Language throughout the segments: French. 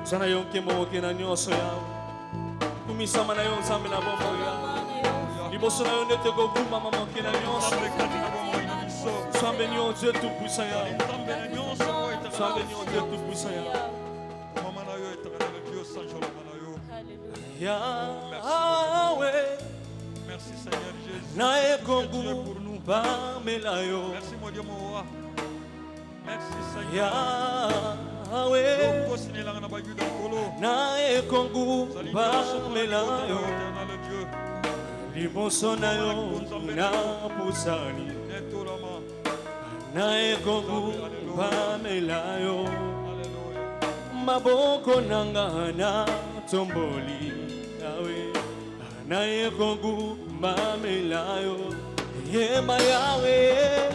Sana yung kimoke na nyoso yaw. Kumisama na yung sabi na bomba yaw. Iboso na yung nete go guma mamoke na nyoso. Sabi nyo Dieu tout puissant yaw. Sabi nyo Dieu tout puissant yaw. Yahweh. Merci Seigneur Jésus. Nae kongu ba melayo. Merci mon Dieu mon roi. Merci Seigneur. Yahweh. Nae kongu ba melayo. Liboso na yo na pusani. Nae kongu ba melayo. Maboko nanga na tomboli. Nae kongu ba melayo. Yema Yahweh.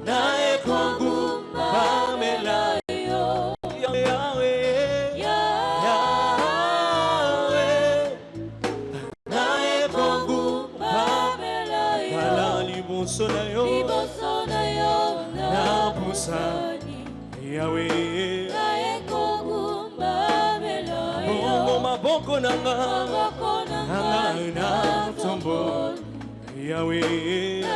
Nae kongu ba melayo. Yahweh. Yahweh. Nae kongu ba melayo. Kala liboso na yo na pusani. Yahweh. Nae kongu ba melayo. Bongo maboko nanga na tombo. Yahweh.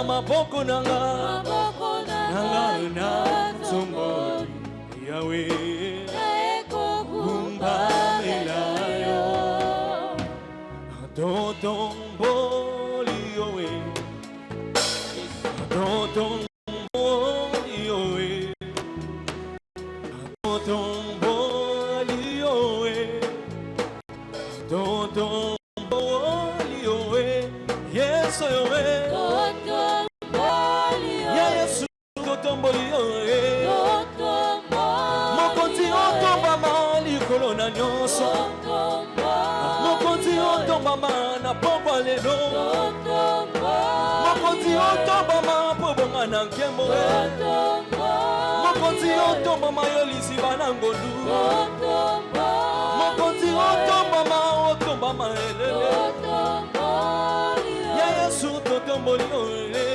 Maboko nanga na tombo. Yahweh. Kumba melayo. Dodomboli yowe. Dodomboli yowe. Dodomboli yowe. Dodomboli yowe. Yes yowe. Mokonzi otomba mali kolona nyoso. Mokonzi otomba mana popa lelo. Mokonzi otomba ma pobonga na nkembo. Mokonzi otomba mayolisi banangodu. Mokonzi otomba ma otomba ma elele. Ya Yesu totomboli ole.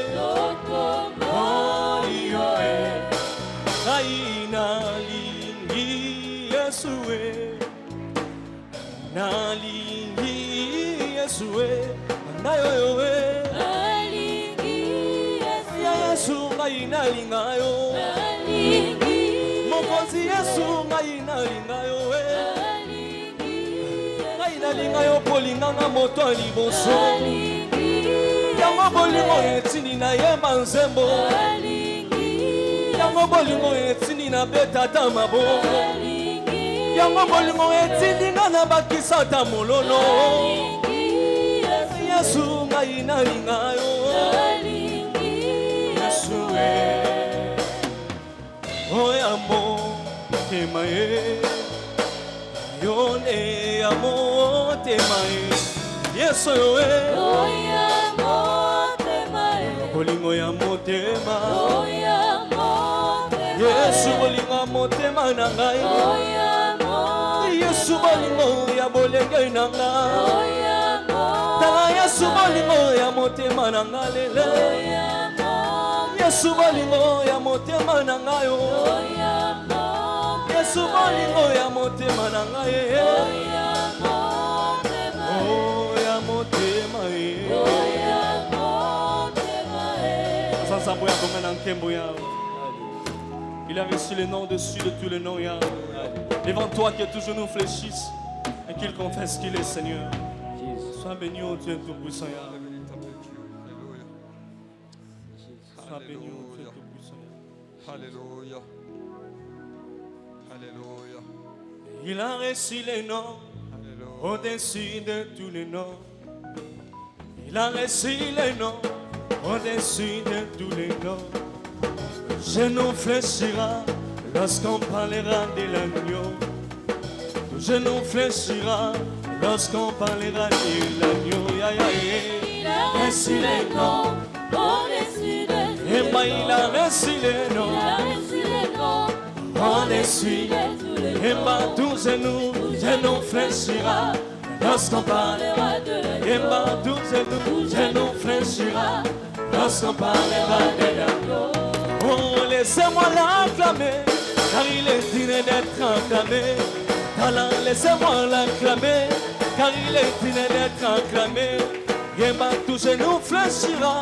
Nalingi Yesue, nalingi Yesue, nayoyowe. Yesu ngai nalingayo, Mokonzi Yesu ngai nalingayo, ngai nalingayo polinganga moto liboso. Yango bolingo etini na yemba nzembo. Yango bolingo etini na betata mabo. Yango bolingo etini na bakisa ta molono. Yesu ngai nalingayo. Yesu oyamo temae. Yone amo temae. Yesu oyamo temae. Bolingo ya motema. Yesu bolingo motema na ngai. Yesu bolingo ya bolenge na ngai. Tala Yesu bolingo ya motema na ngai lele. Yesu bolingo ya motema na ngai. Yesu bolingo ya motema na ngai. Oh ya motema. Sasa boya konga na nkembo yao. Il a reçu le nom dessus de tous les noms, Yahweh. Devant toi que toujours nous fléchissent et qu'il confesse qu'il est Seigneur. Sois béni au Dieu Tout-Puissant, Yahweh. Sois béni au Dieu Tout-Puissant. Alléluia. Alléluia. Il a reçu les noms Alléluia. au-dessus de tous les noms. Il a reçu les noms au-dessus de tous les noms. Je nous fléchira lorsqu'on parlera de l'agneau. Je nous fléchira lorsqu'on parlera de l'agneau. Il a reçu les noms au-dessus de tous les Et moi il a reçu les Il noms a reçu les noms au-dessus. de tous les Et moi tous je nous fléchira lorsqu'on parlera. parlera de Et moi tous je nous fléchira lorsqu'on parlera de l'agneau. Oh, laissez-moi l'acclamer, car il est digne d'être acclamé. Talent, laissez-moi l'acclamer, car il est digne d'être acclamé. Et ma tout genou fléchira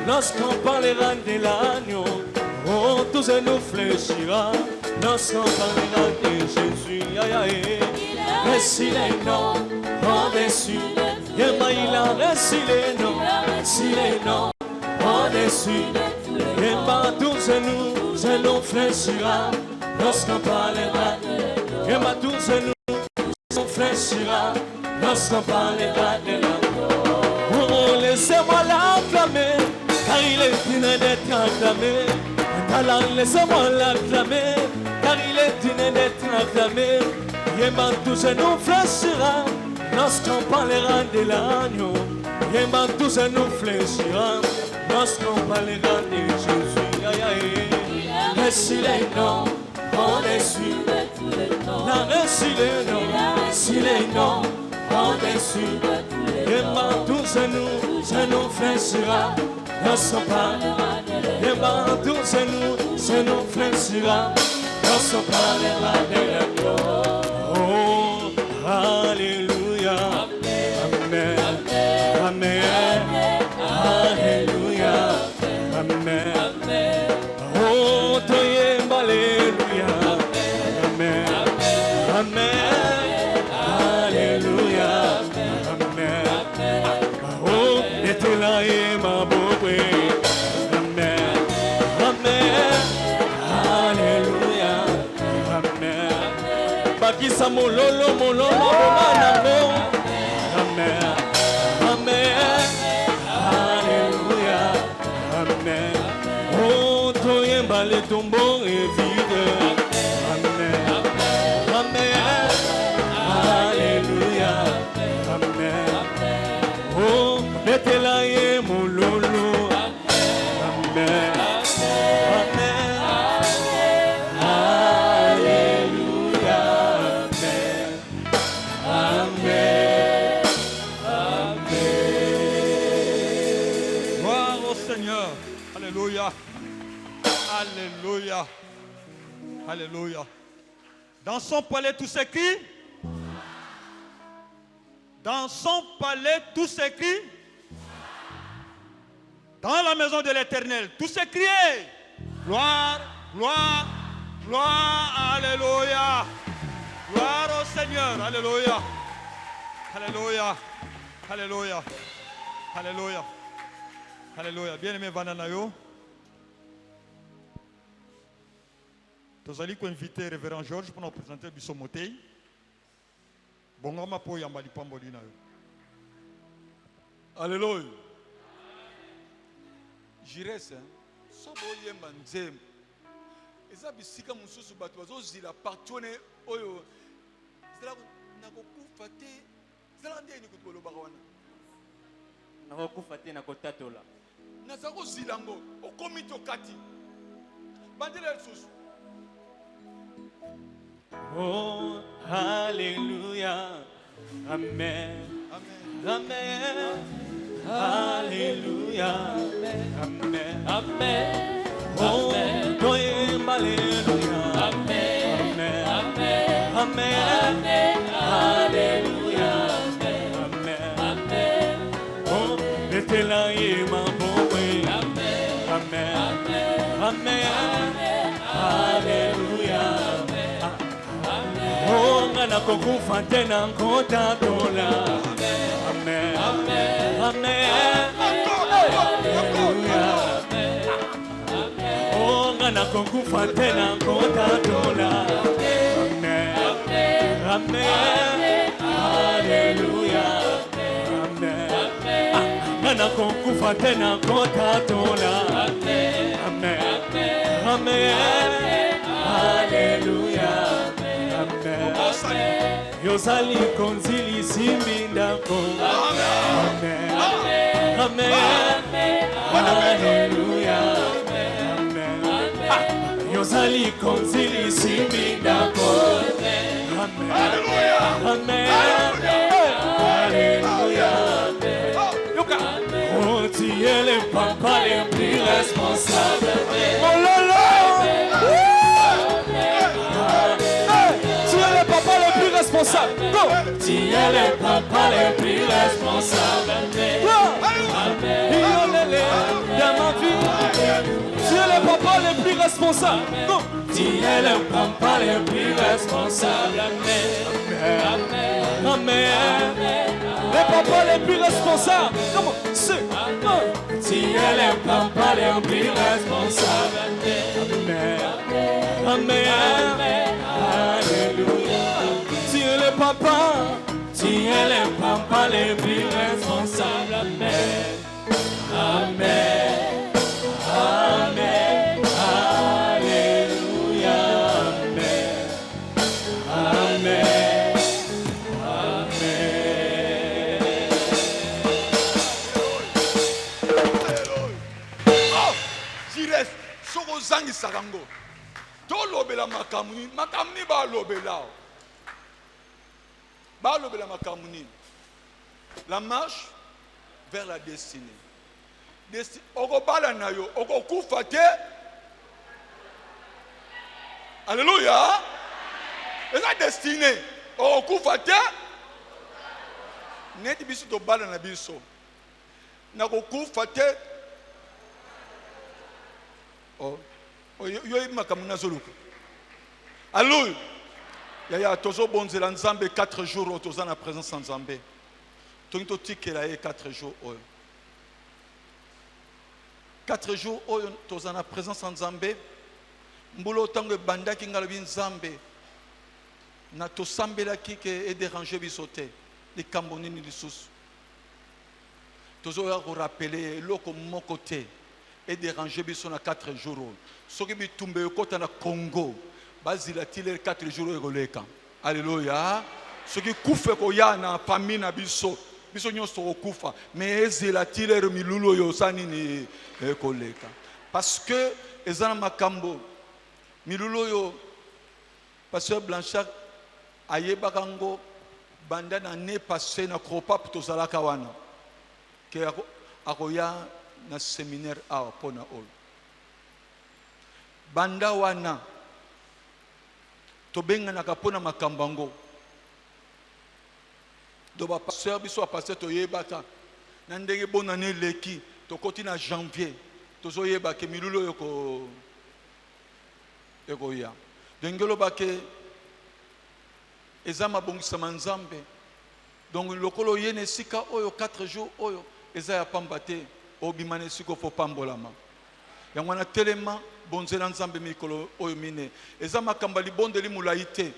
lorsqu'on parlera de l'agneau. Oh, tout genou fléchira lorsqu'on parlera de Jésus. Aïe, aïe. Reçu les noms au-dessus. Et ma il a reçu les noms, reçu les noms au-dessus. Et ma tout genou fléchira lorsqu'on parlera de l'agneau. Et ma tout genou fléchira lorsqu'on parlera de l'agneau. Oh, laissez-moi l'acclamer, car il est digne d'être acclamé. Talent, laissez-moi l'acclamer, car il est digne d'être acclamé. Et ma tout genou fléchira lorsqu'on parlera de l'agneau. Et ma tout genou fléchira lorsqu'on parlera de Jésus. Aïe, aïe. Reçu les noms au-dessus. La reçu les noms, reçu les noms au-dessus. Et ma tout genou fléchira lorsqu'on parlera de l'agneau. Et ma tout genou fléchira lorsqu'on parlera de l'agneau. Oh, alléluia. Amen. Amen. Alléluia. Amen. Oh, toyemba, alléluia. Amen. Amen. Alléluia. Amen. Oh, etela ma boue. Amen. Amen. Alléluia. Amen. Bakisa mololo mololo manango. Amen. Amen. Alléluia. Amen. Oh, toyemba le tombeau est vide. Amen. Amen. Alléluia. Amen. Oh, mettez-la et mon lolo. Amen. Amen. Alléluia. Amen. Amen. Gloire au Seigneur. Alléluia. Alléluia. Alléluia. Dans son palais, tout s'écrit. Dans son palais, tout s'écrit. Dans la maison de l'Éternel, tout s'écrit. Gloire, gloire, gloire. Alléluia. Gloire au Seigneur. Alléluia. Alléluia. Alléluia. Alléluia. Alléluia. Bien-aimé Vananayo. Nous allons inviter le révérend Georges pour nous présenter Bisso Motei. Bongama po yambali pamboli na yo. Alléluia. Jires, sobo yemba nzembe. Eza bisika mususu bato bazozila partone oyo. Zela nakokufa te. Zela ndeni kutoloba wana. Nakokufa te nakotatola. Nazako zilango okomi tokati. Bandela lisusu. Oh, alléluia. Amen. Amen. Amen. Alléluia. Amen. Amen. Oh, toyemba, alléluia. Amen. Amen. Amen. Alléluia. Amen. Oh, mettez-la et ma bonne. Amen. Amen. Alléluia. Oh, ngana kokufa tena nkotatola. Amen. Amen. Alléluia. Oh, ngana kokufa tena nkotatola. Amen. Amen. Alléluia. Amen. Nana konkufa tena kotatona. Amen. Amen. Alléluia. Amen. Yozali konzili simbindako. Amen. Amen. Alléluia. Amen. Yozali konzili simbindako. Amen. Amen. Alléluia. Oh, tu es le papa le plus responsable. Oh là là. Tu es le papa le plus responsable. Go. Tu es le papa le plus responsable. Dans ma vie, tu es le papa le plus responsable. Go. Tu es le papa le plus responsable. Amen. Amen. Le papa le plus responsable. Comment? C'est. Tu es le papa le plus responsable. Amen. Amen. Alléluia. Tu es le papa. Tu es le papa le plus responsable. Amen. Amen. Amen. Alléluia. Amen. Oh, Jires, soko zangi sarango. To lobela makamuni ba lobela. Ba lobela makamuni. La marche vers la destinée. Oko bala na yo, oko kufa te. Alléluia. Et la destinée, oko kufa te. Neti biso to bala na biso. Na ko kufa te. Oh, yo makamuna zoluka. Alléluia. Yaya tozo bonzela nzambe 4 jours toza na présence en nzambe. Tonito tikela ye 4 jours oyo. 4 jours oyo toza na présence en nzambe. Mbulo tango bandaki ngalobi nzambe. Na tosambela kike e déranger bisote. Likambo nini lisusu. Tozo ya ko rappeler loko moko te. Et déranger biso na 4 jours. Soki bitumbe yokota na Congo, bazila tile 4 jours ekoleka. Alléluia. Soki kufe ko ya na famille na biso, biso nyonso kufa, mais ezila tile milulu yo sani ni ekoleka. Parce que ezana makambo milulu yo pasteur Blanchard ayebaka ngo banda na ne passé na Kropap tozalaka wana. Ke akoya na séminaire awa pona ol banda wana tobenga na kapona makambango do ba pasteur biso pasteur toyebaka na ndenge bona ne leki tokoti na janvier tozoyeba ke milulu yoko ya dengelo bake ezama bongisa manzambe donc lokolo yene sika oyo 4 jours oyo eza ya pambate obimane siko fo pambolama yangwana telema bonzela nzambe mikolo oyo mine eza makamba libonde limulaite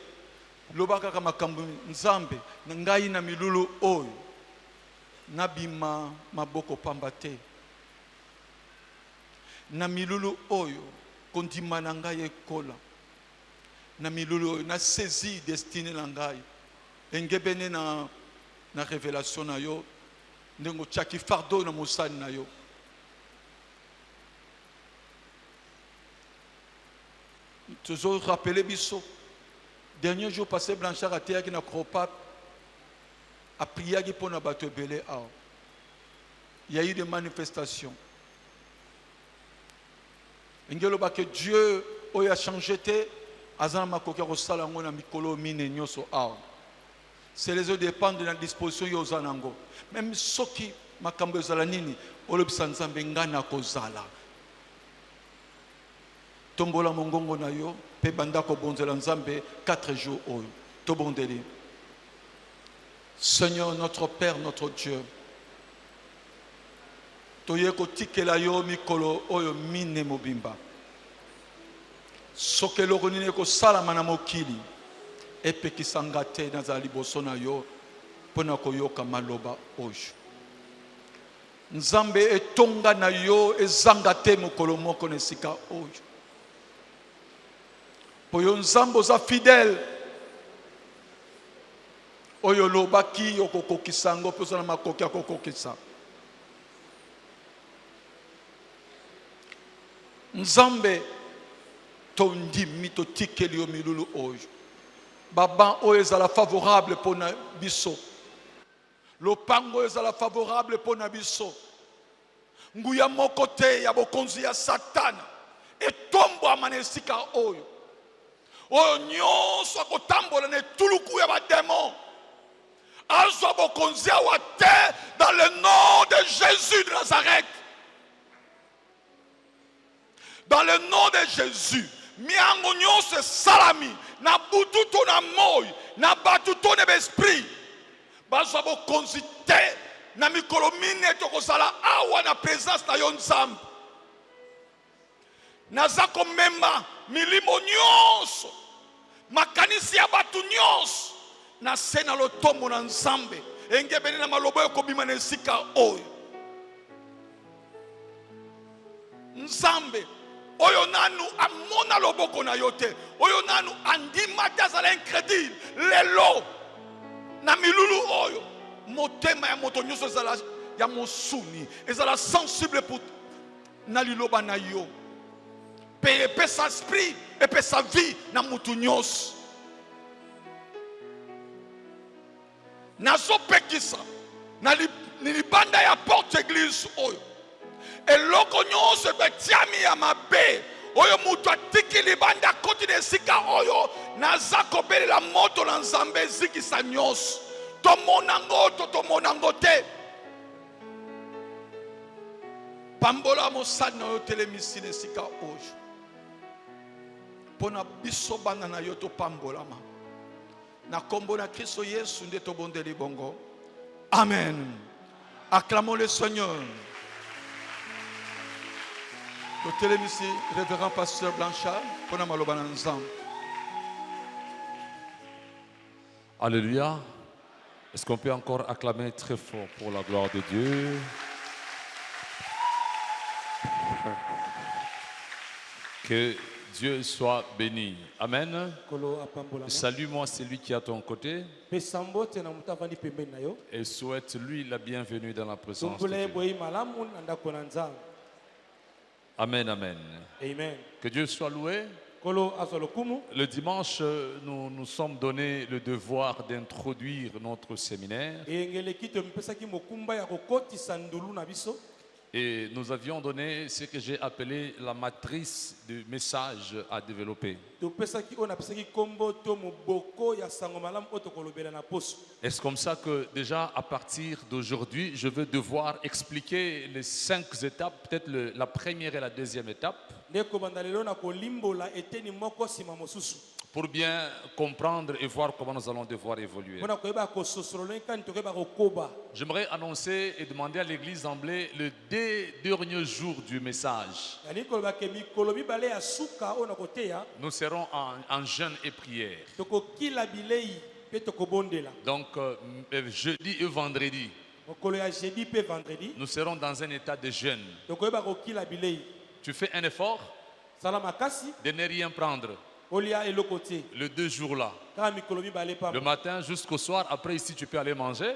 lobaka kama makambo nzambe na ngai na milulu oyo nabima maboko pambate na milulu oyo kondima na ngai ekola na milulu oyo na saisi destinée na ngai engebene na révélation na yo ndengo tchaki fardo na mosani na yo toujours rappeler biso dernier jour passé Blanchard a teyaki na Kropap a priaki pour na bato ebele awa il y a eu des manifestations ngelo ba que Dieu oyo a changé te azana makoki kosala ngo na mikolo mine nyoso awa c'est les autres dépendent de la disposition yozanango même soki makambo ezala nini olobisa nzambe ngana kozala tombola mongongo na yo pe banda ko bonzela nzambe 4 jours oyo to bondeli. Seigneur notre Père notre Dieu toye ko tikela yo mikolo oyo mine mobimba sokelo konine ko sala mana mokili epekisanga te nazala liboso na yo mpona koyoka maloba oyo. Nzambe etonga na yo ezanga te mokolo moko na esika oyo. Po yo Nzambe oza fidèle. Oyo lobaki okokokisa ngo mpe oza na makoki ya kokokisa. Nzambe tondimi totikeli yo milulu oyo. Baba oyo ezala favorable pona biso. Lopango ezala favorable pona biso. Nguya moko te ya bokonzi ya Satana etombwama na esika oyo. Oyo nyonso akotambola na etuluku ya bademon azwa bokonzi awa te dans le nom de Jésus de Nazareth. Dans le nom de Jésus, miango nyonso salami na butu to na moi na batu to na esprit bazwa bokonzi te na mikolo mine tokozala awa na présence na yo Nzambe. Naza komema milimo nyonso makanisi ya batu nyonso na se na lotombo na Nzambe engebene na malobo ekobima na esika oyo. Nzambe oyo nanu amona loboko na yo te, oyo nanu andima te azala incrédule lelo na milulu oyo motema ya moto nyonso ezala ya mosuni ezala sensible pour na liloba na yo pe epesa esprit epesa vie na mutu nyonso. Nazopekisa na libanda ya porte église oyo eloko nyonso betiami ya mabe oyo mutu atiki libanda koti na esika oyo naza kobelela moto na Nzambe ezikisa nyonso. Tomona ngo to tomona ngo te. Pambola mosali na yo telemisi na esika oyo mpona biso bana na yo topambolama na kombo na Kristo Yesu nde tobondeli bongo. Amen. Acclamons le Seigneur. Le télémissi, révérend pasteur Blanchard, pour la maloba na Nzambe. Alléluia. Est-ce qu'on peut encore acclamer très fort pour la gloire de Dieu? Que Dieu soit béni. Amen. Salue-moi celui qui est à ton côté et souhaite-lui la bienvenue dans la présence de Dieu. Amen, amen. Amen. Que Dieu soit loué. Le dimanche, nous nous sommes donné le devoir d'introduire notre séminaire. Et nous avions donné ce que j'ai appelé la matrice du message à développer. Et c'est comme ça que déjà à partir d'aujourd'hui, je vais devoir expliquer les 5 étapes, peut-être la première et la deuxième étape, pour bien comprendre et voir comment nous allons devoir évoluer. J'aimerais annoncer et demander à l'église d'emblée le dernier jour du message. Nous serons en jeûne et prière. Donc jeudi et vendredi, nous serons dans un état de jeûne. Tu fais un effort de ne rien prendre. Le 2 jours là, le matin jusqu'au soir, après ici tu peux aller manger,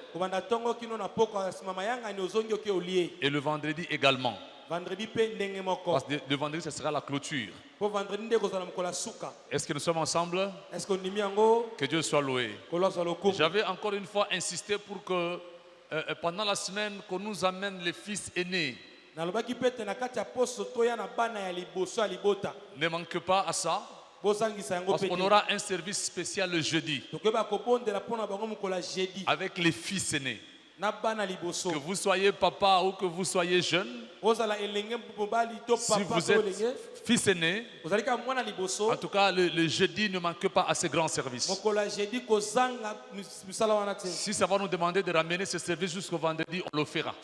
et le vendredi également, parce que le vendredi ce sera la clôture. Est-ce que nous sommes ensemble? Que Dieu soit loué. J'avais encore une fois insisté pour que pendant la semaine qu'on nous amène les fils aînés. Ne manque pas à ça, parce qu'on aura un service spécial le jeudi avec les fils aînés. Que vous soyez papa ou que vous soyez jeune, si vous êtes fils aîné, en tout cas le jeudi ne manque pas à ce grand service. Si ça va nous demander de ramener ce service jusqu'au vendredi, on le fera.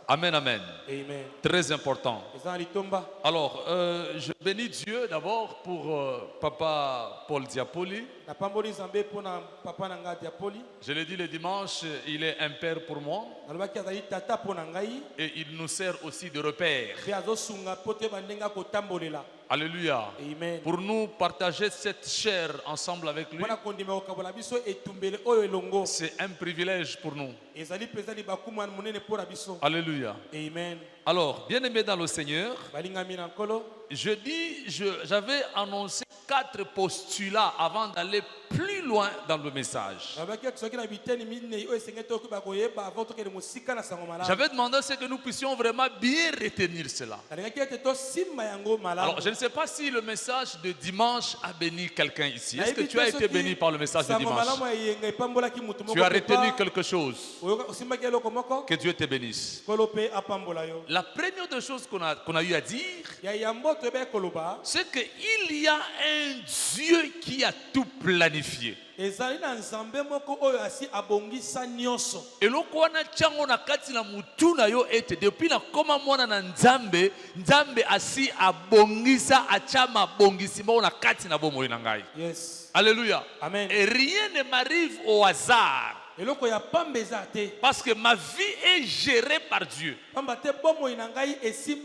Amen, amen. Amen. Très important. Eza litomba. Alors, je bénis Dieu d'abord pour Papa Paul Diapoli. Na pamboli Nzambe pona papa nanga Diapoli. Je l'ai dit le dimanche, il est un père pour moi. Nalobaki azali tata pona ngai. Et il nous sert aussi de repère. Pe azosunga pote bandenga kotambolela. Alléluia. Amen. Pour nous partager cette chair ensemble avec lui, Pona kondima okabola biso etumbele oyo elongo. c'est un privilège pour nous. Ezali peza libakumu monene pona biso. Alléluia. Amen. Alors, bien aimé dans le Seigneur, Balingami na nkolo. j'avais annoncé 4 postulats avant d'aller plus loin dans le message. J'avais demandé à ce que nous puissions vraiment bien retenir cela. Alors, je ne sais pas si le message de dimanche a béni quelqu'un ici. Est-ce que tu as été béni par le message de dimanche? Tu as retenu quelque chose? Que Dieu te bénisse. La première des choses qu'on a eu à dire, c'est qu'il y a un Dieu qui a tout planifié. Et depuis la koma mwana na nzambe asi abongisa achama bongisima na kati na bomo na ngai. Yes. Alléluia. Amen. Et rien ne m'arrive au hasard. Parce que ma vie est gérée par Dieu.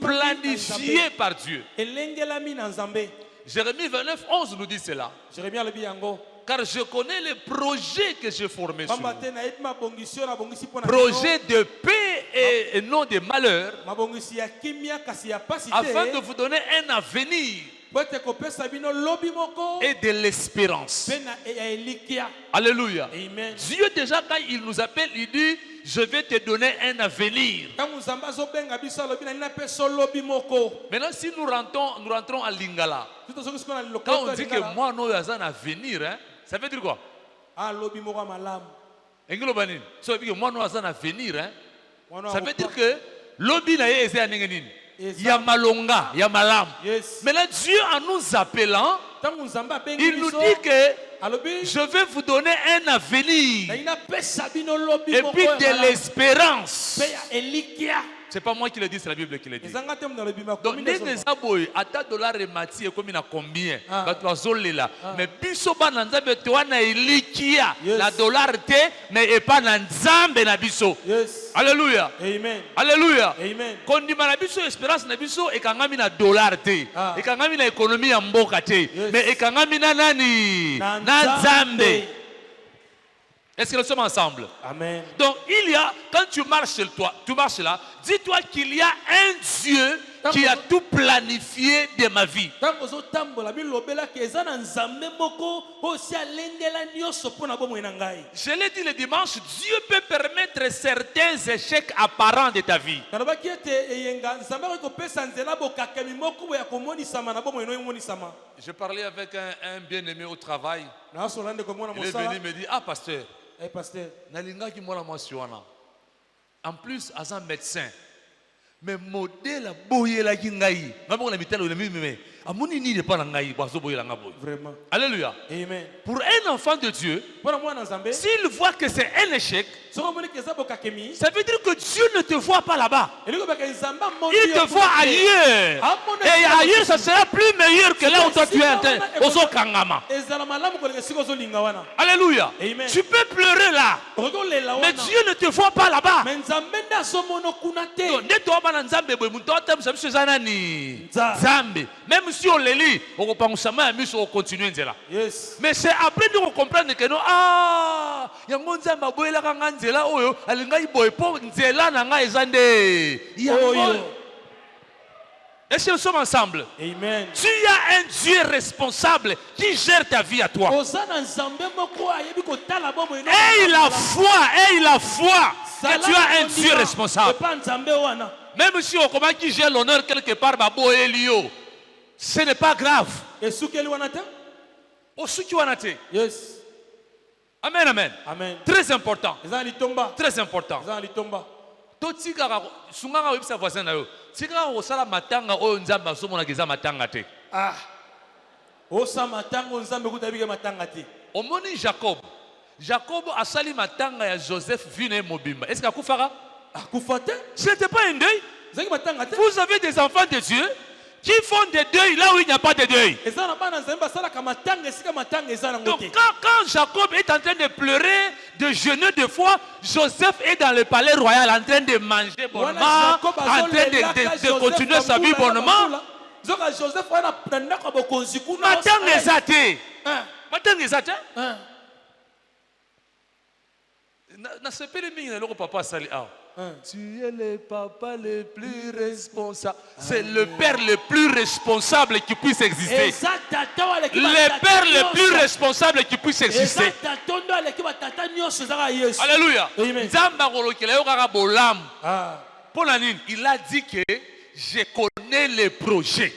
Planifiée par Dieu. Jérémie 29, 11 nous dit cela. Car je connais les projets que j'ai formés sur vous. Projets de paix et non de malheur, afin de vous donner un avenir et de l'espérance. Alléluia. Amen. Dieu déjà quand il nous appelle, il dit, je vais te donner un avenir. Maintenant si nous rentrons à Lingala, quand on dit que moi nous avons un avenir, hein, ça veut dire quoi? Ça veut dire que l'obi na yé anéngenine. Il y a malonga, il y a malam. Maintenant Dieu en nous appelant, il nous dit que je vais vous donner un avenir et puis de l'espérance. C'est pas moi qui le dis, c'est la Bible qui le dit. Donc, les aboy, à ta dollar et mati, et comme il a combien? Mais biso ba nanzambe toa na elikia, la dollar te, mais pas nanzambe na biso. Alléluia. Amen. Alléluia. Amen. Quand on dit na biso espérance na biso, et kangami na dollar te, et kangami na économie en mboka te, mais et kangami na nani, nanzambe. Est-ce que nous sommes ensemble? Amen. Donc il y a, quand tu marches là, dis-toi qu'il y a un Dieu qui a tout planifié de ma vie. Je l'ai dit le dimanche, Dieu peut permettre certains échecs apparents de ta vie. Je parlais avec un bien-aimé au travail. Il est venu me dire, ah pasteur, en plus, as un médecin, mais modèle boye la kingai. Vraiment. Alléluia. Amen. Pour un enfant de Dieu, s'il voit que c'est un échec, ça veut dire que Dieu ne te voit pas là-bas. Il te voit ailleurs. Et ailleurs, ça sera plus meilleur que là où toi tu es en train. Alléluia. Amen. Tu peux pleurer là. Mais Dieu ne te voit pas là-bas. Même si on les lit, on pense on continue. Mais c'est après nous comprendre que non, ah, est-ce que nous sommes ensemble? Amen. Tu as un Dieu responsable qui gère ta vie à toi. Et la foi que tu as un Dieu responsable. Même si on commence qui gère l'honneur quelque part, ce n'est pas grave. Yes. Amen, amen. Amen. Très important. Très important. Ah. Omoni Jacob a sali matanga ya Joseph vine mobimba. Est-ce qu'il a koufara? Ce n'était pas un deuil. Vous avez des enfants de Dieu qui font des deuils là où il n'y a pas de deuil. Donc quand Jacob est en train de pleurer, de jeûner de foi, Joseph est dans le palais royal en train de manger bonnement, en train de continuer sa vie bonnement. Tu es le papa le plus responsable. C'est le père le plus responsable qui puisse exister. Le père le plus responsable qui puisse exister. Alléluia. Il a dit que je connais les projets.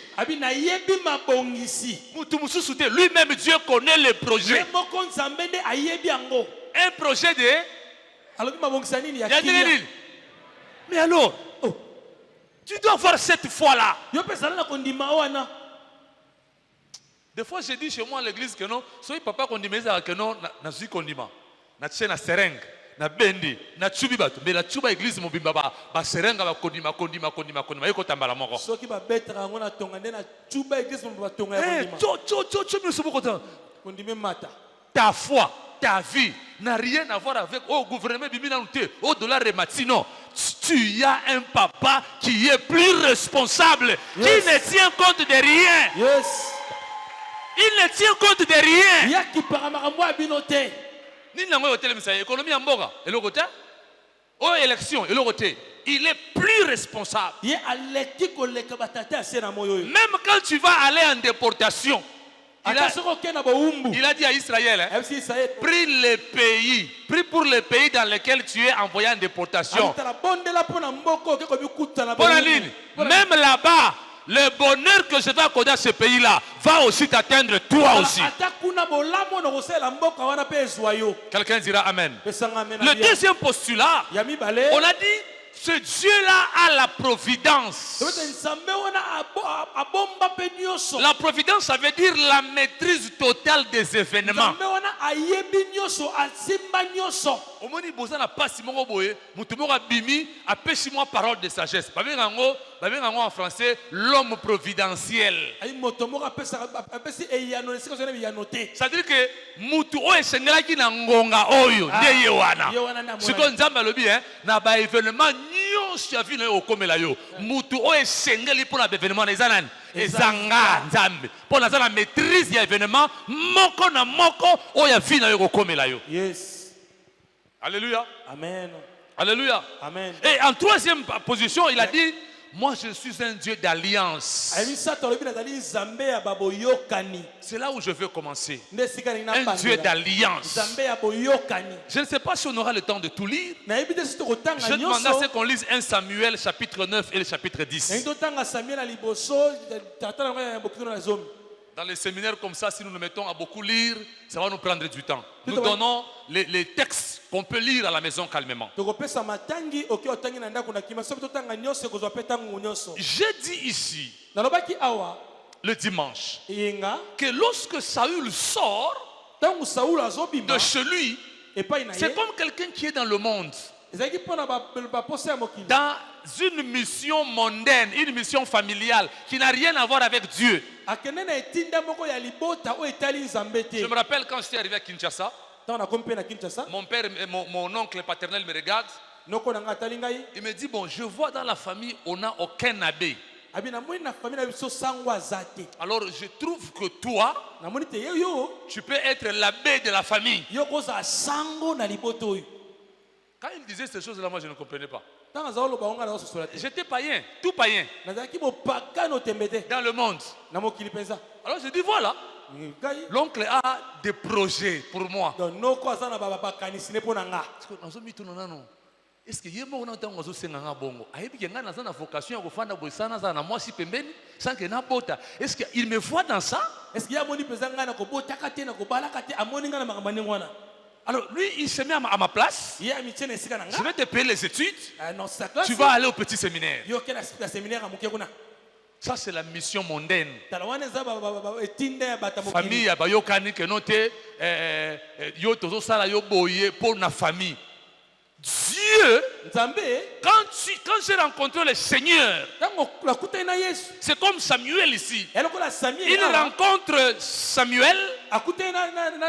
Lui-même Dieu connaît les projets. Un projet de... Mais alors, tu dois voir cette foi-là. Des fois, je dis chez moi à l'église que non, soyez papa qu'on dit, mais que non, na suis condiment. Na tche na sereng, na bendi, na tchubi bato. Mais la tchuba église mobimba ba serenga ba kondima. Yoko tambala moko. Soki ba betra ngona tonga na tchuba église mobimba tonga ya kondima. Kondime mata. Ta foi, ta vie n'a rien à voir avec au gouvernement au dollar et non. Tu as un papa qui est plus responsable, qui ne tient compte de rien. Yes. Il ne tient compte de rien. Il y a qui paramarambo abinoté. Ni nango hotel misa économie amboga et le côté aux élections et le côté. Il est plus responsable. Même quand tu vas aller en déportation, il a dit à Israël, prie pour le pays dans lequel tu es envoyé en déportation. Même là-bas, le bonheur que je vais accorder à ce pays-là va aussi t'atteindre toi aussi. Quelqu'un dira Amen. Le deuxième postulat, on a dit, ce Dieu-là a la providence. La providence, ça veut dire la maîtrise totale des événements. Omoni bozana pasi moko boye, mutu moko bimi apesi moi parole de sagesse. Babengango en français l'homme providentiel. C'est-à-dire que mutu o esengelaki na ngonga oyo nde yewana. Siko nzamba lobi na ba événement nyonso ya vino okomela yo. Mutu o esengeli pour na événement na ezanani. Ezanga nzambe. Pour na zana maîtrise ya événement moko na moko o ya vino yo okomela yo. Yes. Alléluia. Amen. Alléluia. Amen. Et en troisième position, il a dit, moi je suis un Dieu d'alliance. C'est là où je veux commencer. Un Dieu d'alliance. Je ne sais pas si on aura le temps de tout lire. Je demande à ce qu'on lise 1 Samuel chapitre 9 et le chapitre 10. Dans les séminaires comme ça, si nous nous mettons à beaucoup lire, ça va nous prendre du temps. Nous donnons les textes qu'on peut lire à la maison calmement. J'ai dit ici, le dimanche, que lorsque Saül sort de chez lui, c'est comme quelqu'un qui est dans le monde, dans une mission mondaine, une mission familiale qui n'a rien à voir avec Dieu. Je me rappelle quand j'étais arrivé à Kinshasa, mon père, mon oncle paternel me regarde. Il me dit, bon, je vois dans la famille, on n'a aucun abbé. Alors je trouve que toi, tu peux être l'abbé de la famille. Quand il disait ces choses-là, moi je ne comprenais pas. J'étais païen, tout païen. Dans le monde. Alors je dis voilà. L'oncle a des projets pour moi. Est-ce que je bongo? Est-ce qu'il me voit dans ça? Alors lui, il se met à ma place. Je vais te payer les études. Tu vas aller au petit séminaire. Ça, c'est la mission mondaine. Famille, yo tozo sala yo boye pour la famille. Dieu, quand j'ai rencontré le Seigneur, c'est comme Samuel ici. Il rencontre Samuel.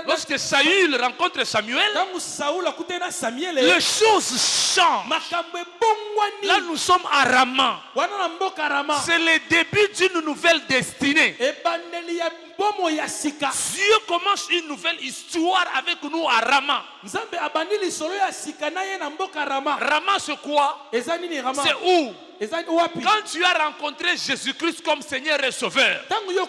Lorsque Saül rencontre Samuel, les choses changent. Là, nous sommes à Rama. C'est le début d'une nouvelle destinée. Dieu commence une nouvelle histoire avec nous à Rama. Rama, c'est quoi? C'est où? Quand tu as rencontré Jésus-Christ comme Seigneur et Sauveur, tu es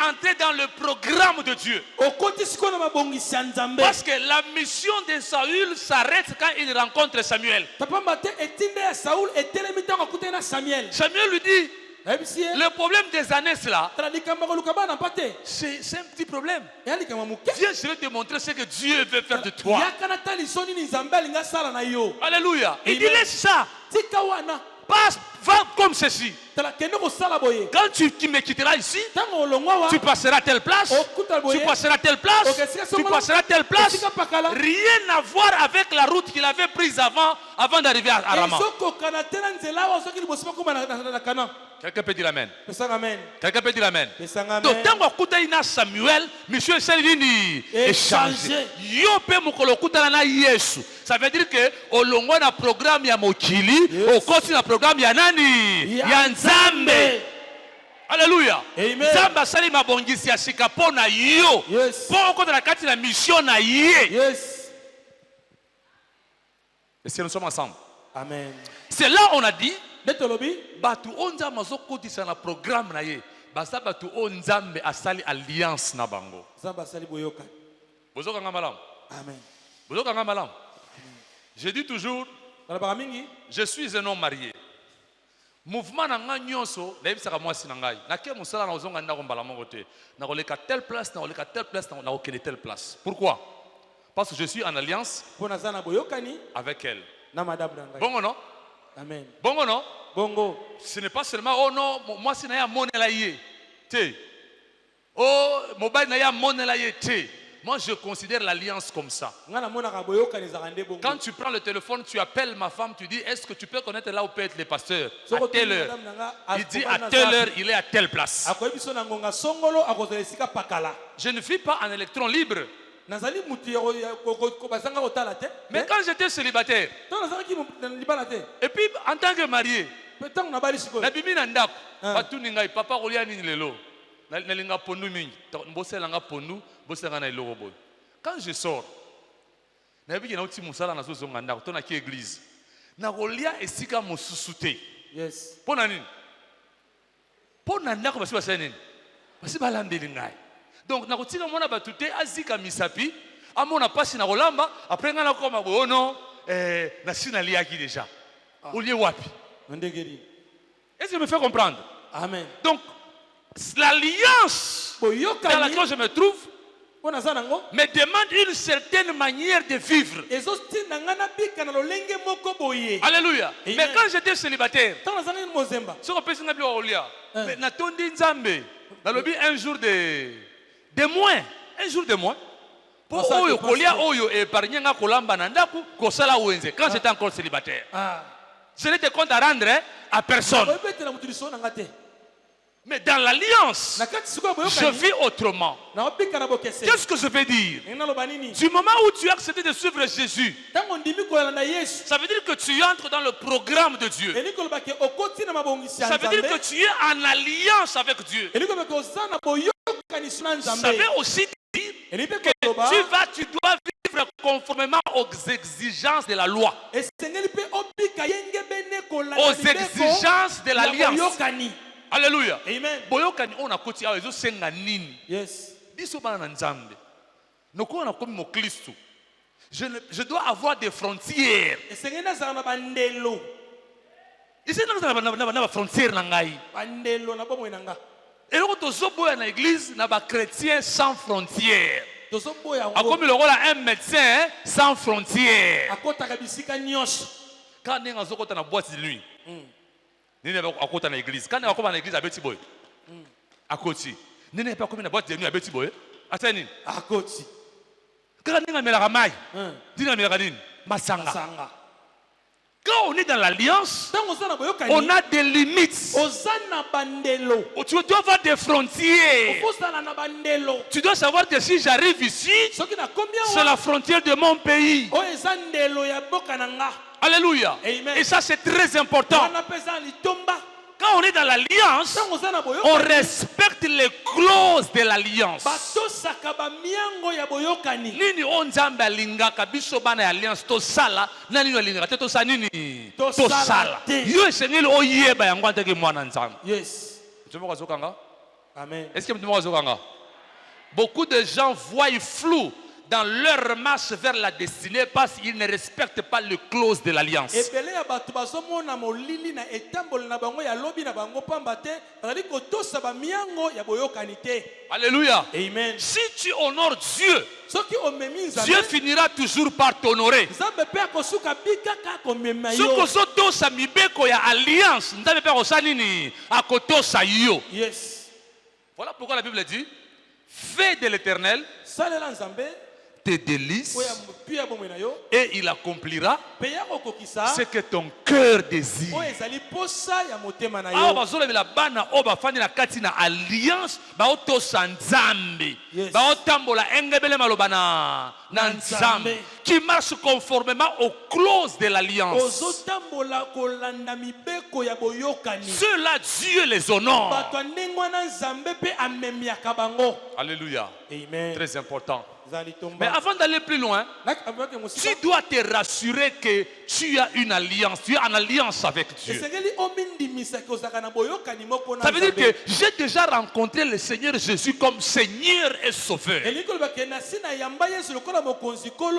entré dans le programme de Dieu. Parce que la mission de Saül s'arrête quand il rencontre Samuel. Samuel lui dit, le problème des années là, c'est un petit problème. Viens, je vais te montrer ce que Dieu veut faire de toi. Alléluia. Il dit, laisse ça. Passe, va comme ceci. Quand tu me quitteras ici, tu passeras à telle place, tu passeras à telle place, tu passeras à telle place. Rien à voir avec la route qu'il avait prise avant d'arriver à Rama. Quelqu'un peut dire amen. Quelqu'un peut dire amen. Donc, quand on a Samuel, monsieur Salini échangé. Ça veut dire que au long de programme ya mokili, au côté du programme ya nani, ya Nzambe. Alléluia. Nzamba sali mabongisi ya sikapo na yo. Pour qu'on la kati la mission na yé. Et si nous sommes ensemble. Amen. C'est là on a dit batu onza mazoko disana programme na ye. Basa batu onzambe asali alliance na bango. Nzamba sali boyoka. Bozoka ngamalam. Amen. Bozoka ngamalam. Je dis toujours, je suis un homme marié. Mouvement nanga nyonso, na yebisaka mwasi na ngai. Na ke musala na ozonga ndako mbala moko te. Na koleka telle place, na koleka telle place, na okele telle place. Pourquoi? Parce que je suis en alliance avec elle. Bongo non? Amen. Bongo non? Bongo. Ce n'est pas seulement oh non, moi c'est na ya monela ye. Te. Oh, mobile na ya monela ye te. Moi, je considère l'alliance comme ça. Quand tu prends le téléphone, tu appelles ma femme, tu dis, est-ce que tu peux connaître là où peut être le pasteur? À telle heure. Il dit, à telle heure, il est à telle place. Je ne vis pas en électron libre. Mais quand j'étais célibataire, et puis en tant que marié, papa quand je sors, église. Yes. Donc, azika misapi, amona pasi na rolamba, après ngana koma bo non, na sinali aki déjà. Olie wapi. Est-ce que je me fais comprendre? Amen. Donc, l'alliance dans laquelle je me trouve me demande une certaine manière de vivre. Alléluia. Mais quand j'étais célibataire, un jour de moins. Un jour de moins. Quand j'étais encore célibataire, je n'étais compte à rendre à personne. Mais dans l'alliance, je vis autrement. Qu'est-ce que je veux dire? Du moment où tu as accepté de suivre Jésus, ça veut dire que tu entres dans le programme de Dieu. Ça veut dire que tu es en alliance avec Dieu. Ça veut aussi dire que tu dois vivre conformément aux exigences de la loi, aux exigences de l'alliance. Alléluia. Amen. Boyokani on a koti awezo senga nini. Yes. Biso bana na nzambe. Noko na komi mo Kristo. Je dois avoir des frontières. Esengena za na bandelo. Ici na frontières na ngai. Bandelo na bomo nanga. Et loko tozo boya na église na ba chrétiens sans frontières. Tozo boya. Akomi lokola un médecin sans frontières. Akota kabisika nyos. Quand nenga zokota na boîte de nuit. Nene ba akota na église. Quand nenga koma na église abeti boy. Akoti. Nene ba komi na boîte de nuit abeti boy. Atani. Akoti. Kaka ndenge melaka mai. Ndenge melaka nini? Masanga. Quand on est dans l'alliance, on a des limites. Tu dois avoir des frontières. Tu dois savoir que si j'arrive ici, c'est la frontière de mon pays. Alléluia. Et ça, c'est très important. Quand on est dans l'alliance, on respecte les clauses de l'alliance. Nini onzamba lingaka biso bana alliance to sala nani lingaka to sa nini to sala yo esengeli oyeba yango anteke mwana nzambe. Yes. Amen. Est-ce que vous beaucoup de gens voient flou dans leur marche vers la destinée parce qu'ils ne respectent pas les clauses de l'alliance. Alléluia. Amen. Si tu honores Dieu, Dieu finira toujours par t'honorer. Yes. Voilà pourquoi la Bible dit, fais de l'Éternel tes délices et il accomplira ce que ton cœur désire. Qui marche conformément aux clauses de l'alliance. Ceux-là, Dieu les honore. Alléluia. Amen. Très important. Mais avant d'aller plus loin, tu dois te rassurer que tu as une alliance. Tu es en alliance avec Dieu. Ça veut dire que j'ai déjà rencontré le Seigneur Jésus comme Seigneur et Sauveur.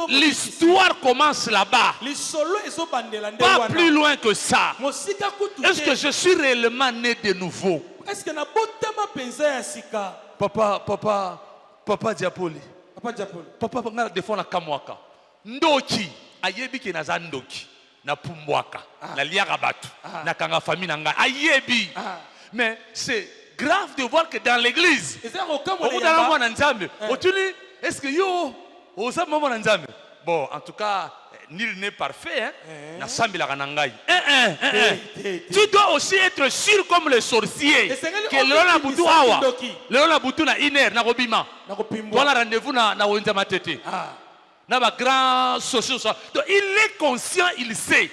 L'histoire commence là-bas. Pas plus loin que ça. Est-ce que je suis réellement né de nouveau? Papa Diapoli. Papa nga defo na kamwaka. Ndoki ayebi ke naza ndoki na pumbwaka na liaka batu na kanga famille na nga ayebi. Mais c'est grave de voir que dans l'église est-ce que yo oza mama na nzambe? Bon, en tout cas nul n'est parfait, hein? Tu dois aussi être sûr comme le sorcier que le butu na iner na robima. Voilà rendez-vous na wenzama tete. Na ba grand social. Donc il est conscient, il sait.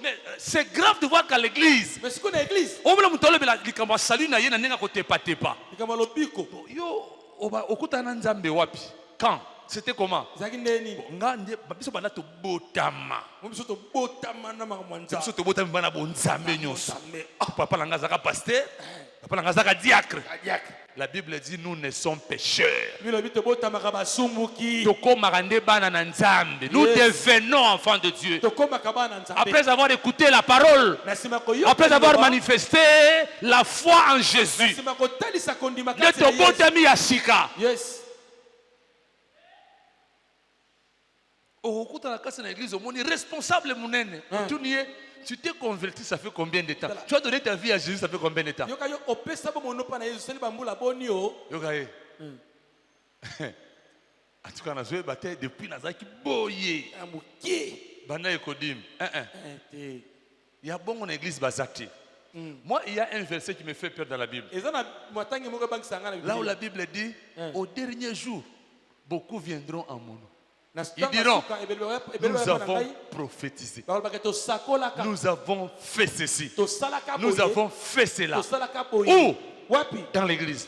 Mais c'est grave de voir qu'à l'église, on me l'a montré le salut na yena nenga kote patepa. Yo oba okutana nzambe wapi? Quand? C'était comment? La Bible dit nous ne sommes pécheurs. Nous devenons enfants de Dieu. Après avoir écouté la parole, après avoir manifesté la foi en Jésus. Yes. Responsable monene. Tu t'es converti, ça fait combien de temps? Tu as donné ta vie à Jésus, ça fait combien de temps? En tout cas, on a joué bataille depuis Nazaki Boye. Bana Ekodim. Il y a bon en église Bazati. Moi, il y a un verset qui me fait peur dans la Bible. Là où la Bible dit, au dernier jour, beaucoup viendront en mon nom. Ils diront, nous avons prophétisé. Nous avons fait ceci. Nous avons fait cela. Où? Dans l'église.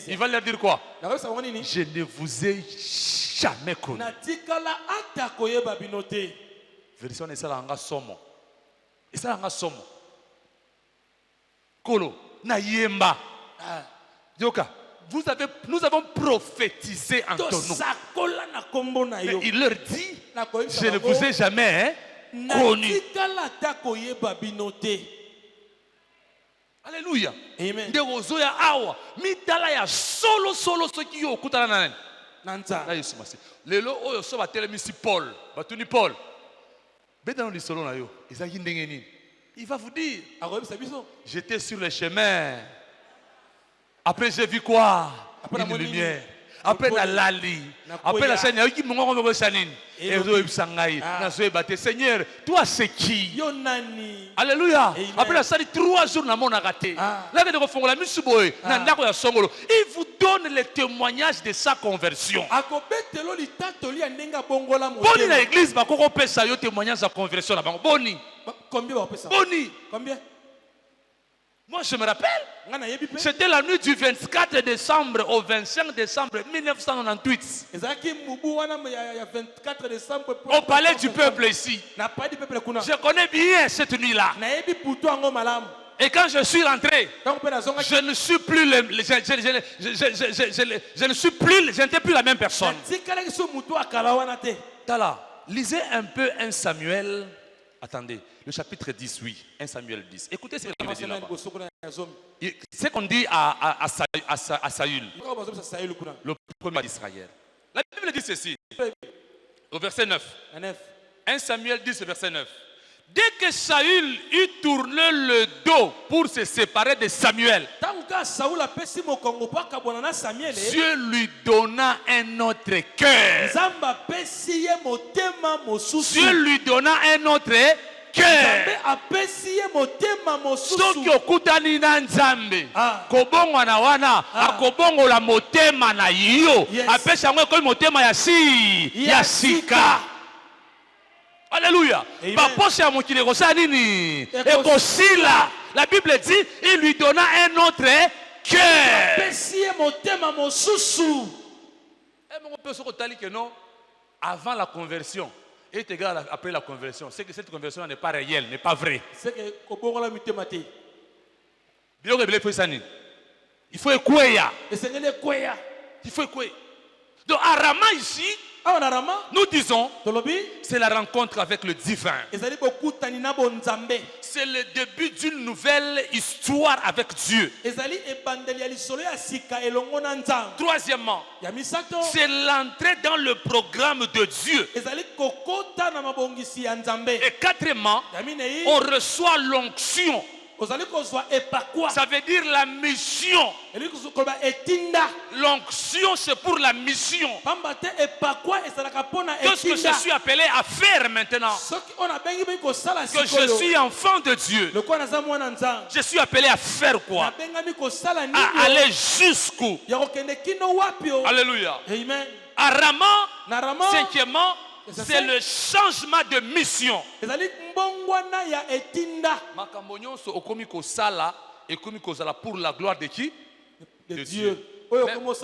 Il va leur dire quoi? Je ne vous ai jamais connu. Version de Salanga Somo. Et Salanga Somo. Kolo. Nayemba. Yoka. Nous avons prophétisé en ton nom. Mais il leur dit, je ne vous ai jamais connu. Alléluia. Amen. Il va vous dire, j'étais sur le chemin. Après j'ai vu quoi? Une lumière. après na lali, après la scène, il y a un sanin. Et Seigneur, toi c'est qui? Alléluia. Après la scène, 3 jours na mon raté. Là que de refonds la musiboy, na ndako ya songolo. Il vous donne les témoignages de sa conversion. Boni na église ba koko pesa yo témoignage de conversion là bas. Boni. Boni. Combien? Moi je me rappelle. C'était la nuit du 24 décembre au 25 décembre 1998. Au palais du peuple ici. Je connais bien cette nuit-là. Et quand je suis rentré, je ne suis plus je n'étais plus la même personne. Tala, lisez un peu 1 Samuel. Attendez, le chapitre 10, oui. 1 Samuel 10. Écoutez ce qu'il dit là-bas. C'est qu'on dit à Saül, le premier d'Israël. La Bible dit ceci, au verset 9. 1 Samuel 10, verset 9. Dès que Saül eut tourné le dos pour se séparer de Samuel, Dieu lui donna un autre cœur. Dieu lui donna un autre cœur. Soki okutani na Nzambe, kobongo na wana, akobongo la motema na yo. Apesa ngo ko motema ya sika. Alléluia. Papoche ya mokile ko sa nini? Ekosila. La Bible dit, il lui donna un autre cœur. Et mon père se retali que non, avant la conversion. Et après la conversion, c'est que cette conversion n'est pas réelle, n'est pas vraie. Il faut écouer. Il faut écouer. Donc, à Rama ici, nous disons, c'est la rencontre avec le divin. C'est le début d'une nouvelle histoire avec Dieu. Troisièmement, c'est l'entrée dans le programme de Dieu. Et quatrièmement, on reçoit l'onction. Ça veut dire la mission. L'onction, c'est pour la mission. Qu'est-ce que je suis appelé à faire maintenant? Que je suis enfant de Dieu. Je suis appelé à faire quoi? À aller jusqu'où? Alléluia. À Rama, cinquièmement, c'est le changement de mission. Pour la gloire de qui? De Dieu. Même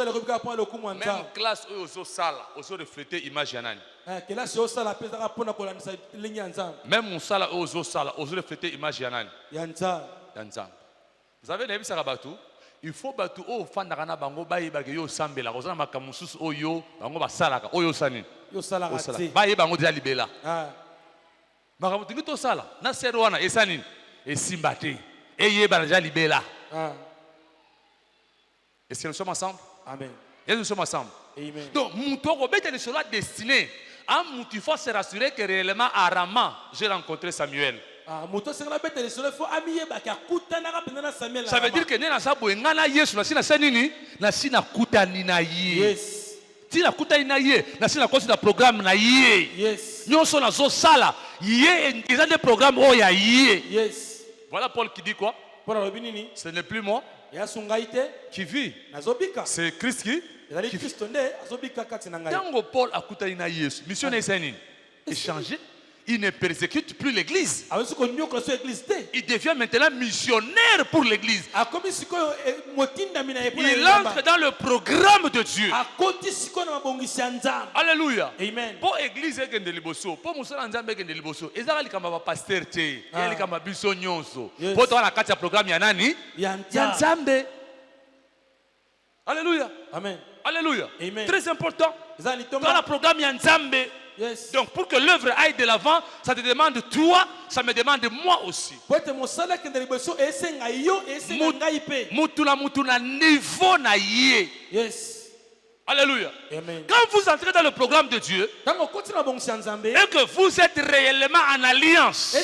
classe aux sala, aux refléter image. Même mon sala aux sala, aux refléter image. Vous avez vu ça bateau? Il faut bateau au fan d'arana bango bayi bagayo sambela. Kozana makamusus oyo bango basalaka oyo sani. Yo sala bayi bango déjà libela. Makamutingi to sala na serwana esani esimbate eye banja libela. Est-ce que nous sommes ensemble? Amen. Et nous sommes ensemble. Amen. Donc mouton robert est cela destiné à mouton faut se rassurer que réellement à Rama j'ai rencontré Samuel. Ça veut dire que nena sabo ngana Yesu na sina sanini na sina kutani na ye. Yes. Tina kutani na ye na sina kosi na programme na ye. Yes. Nyonso na zo sala ye ils ont des programmes oh ya ye. Yes. Voilà Paul qui dit quoi? Ce n'est plus moi qui vit. C'est Christ qui vit. Tango Paul a kutani na Yesu. Mission est saine. Échanger. Il ne persécute plus l'église. Il devient maintenant missionnaire pour l'église. Il entre dans le programme de Dieu. Alléluia. Amen. Pour l'église, pour Moussa Nzambe et liboso. Ezali kama pasteur te. Ezali kama biso nyonso. Pour toi la carte ya programme ya nani? Ya Nzambe. Alléluia. Amen. Alléluia. Amen. Très important. Dans le programme ya Nzambe. Yes. Donc pour que l'œuvre aille de l'avant, ça te demande toi, ça me demande moi aussi. Mutuna niveau na ye. Yes. Alléluia. Amen. Quand vous entrez dans le programme de Dieu et que vous êtes réellement en alliance,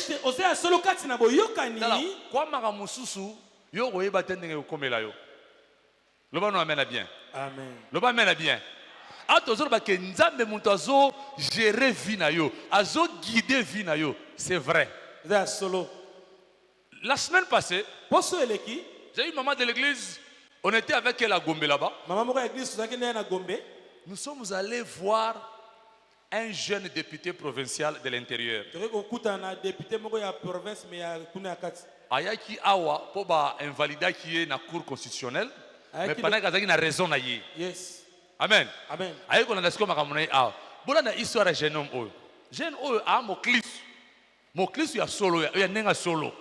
le bon nous amène à bien. Amen. Le ba mena bien. Atozolo ba ke nzambe mutu azo gérer vie na yo, azo guider vie na yo, c'est vrai. Solo. La semaine passée, Poso eleki. j'ai eu maman de l'église, on était avec elle à Gombe là-bas. Maman moko église tozaki na Gombe. Nous sommes allés voir un jeune député provincial de l'intérieur. Député moko ya province mais ya kuna kati. Ayaki awa po ba invalida qui est na cour constitutionnelle, mais pendant kazaki na raison na ye. Yes. Amen. Amen. Ayeko na ndasiko makamuna awa. Bola na histoire ya jeune homme oyo. Jeune oyo a mo clip ya solo ya nenga solo.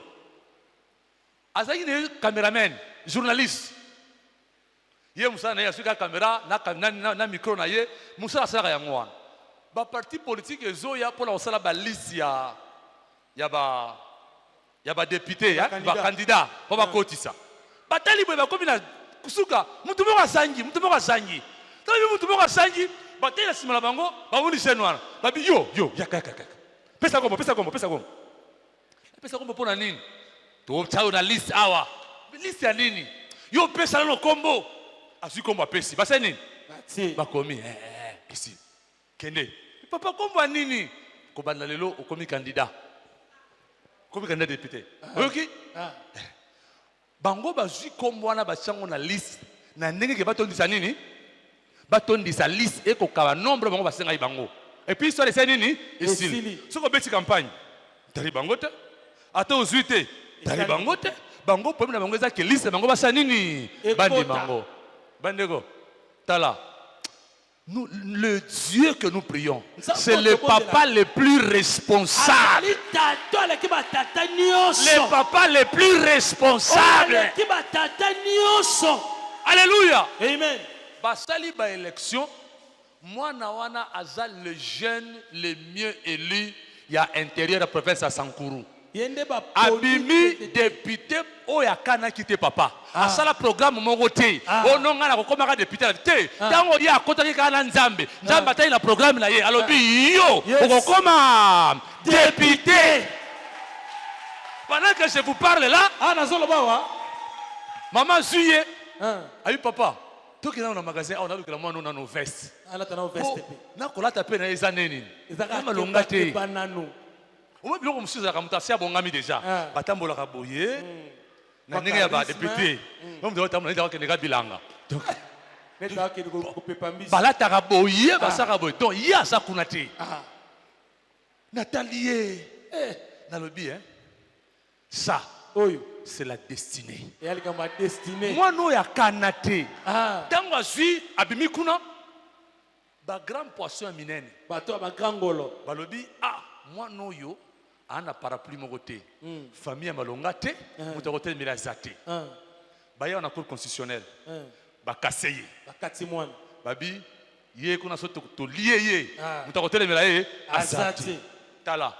Azaki ne cameraman, journaliste. Ye musa na yasuka caméra na micro na ye, musa asaka yango wana. Ba parti politique ezoya pour la osala ba liste ya ba député ya ba candidat pour ba kotisa. Batali boye ba komi na kusuka mutu moko asangi. Tabi mutu moko asangi, batali na sima na bango, ba wuni senwana. Ba bi yo yaka. Pesa kombo. Pesa kombo pona nini? To chao na liste awa. Liste ya nini? Yo pesa na kombo. Asu kombo pesi. Ba seni. Ba komi ici. Kende. Papa kombo nini? Ko banda lelo okomi candidat. Komi candidat député. Oyoki? Bango bazui kombo wana ba chango na liste. Na ndenge ke batondisa nini? Batondisa liste eko ka nombre bango basenga bango. Et puis histoire c'est nini? Ici. Soko beti campagne. Tari bango te. Ata ozuite. Tari bango te. Bango problème na bango eza ke liste bango basa nini? Bandi bango. Bandego. Tala. Nous, le Dieu que nous prions, c'est le papa le plus responsable. Le papa le plus responsable. Alléluia. Amen. Basali ba élection, moi nawana azal le jeune le mieux élu il y a intérieur de la province à Sankuru. Abimi député oya kana kité papa. Asala programme moko te. Ononga na kokoma député te. Tango ya kotaki kana nzambe. Nzambe atayi na programme na ye. Alobi yo okokoma député. Pendant que je vous parle là, maman suye. Ayi papa. Toki na magasin on a vu que la moi non na veste. Ala tana veste. Na kolata pe na ezaneni. Ezaka longa te. Au moins, comme si vous avez un bon déjà. Batambola kaboye. Na ndenge ya ba député. On doit tambola ndaka kenega bilanga. Donc balata kaboye basaka boye. Donc il y a ça kunate. Nathalie na lobi ça c'est la destinée. Moi no ya kanate. Tango azui abimi kuna ba grand poisson minene. Bato ba grand ngolo. Balobi moi no yo ana parapluie moko te famille malonga te mutu kote miraza te baya na cour constitutionnelle bakaseye bakati mwana babi ye kuna so to lié ye mutu kote miraye azati tala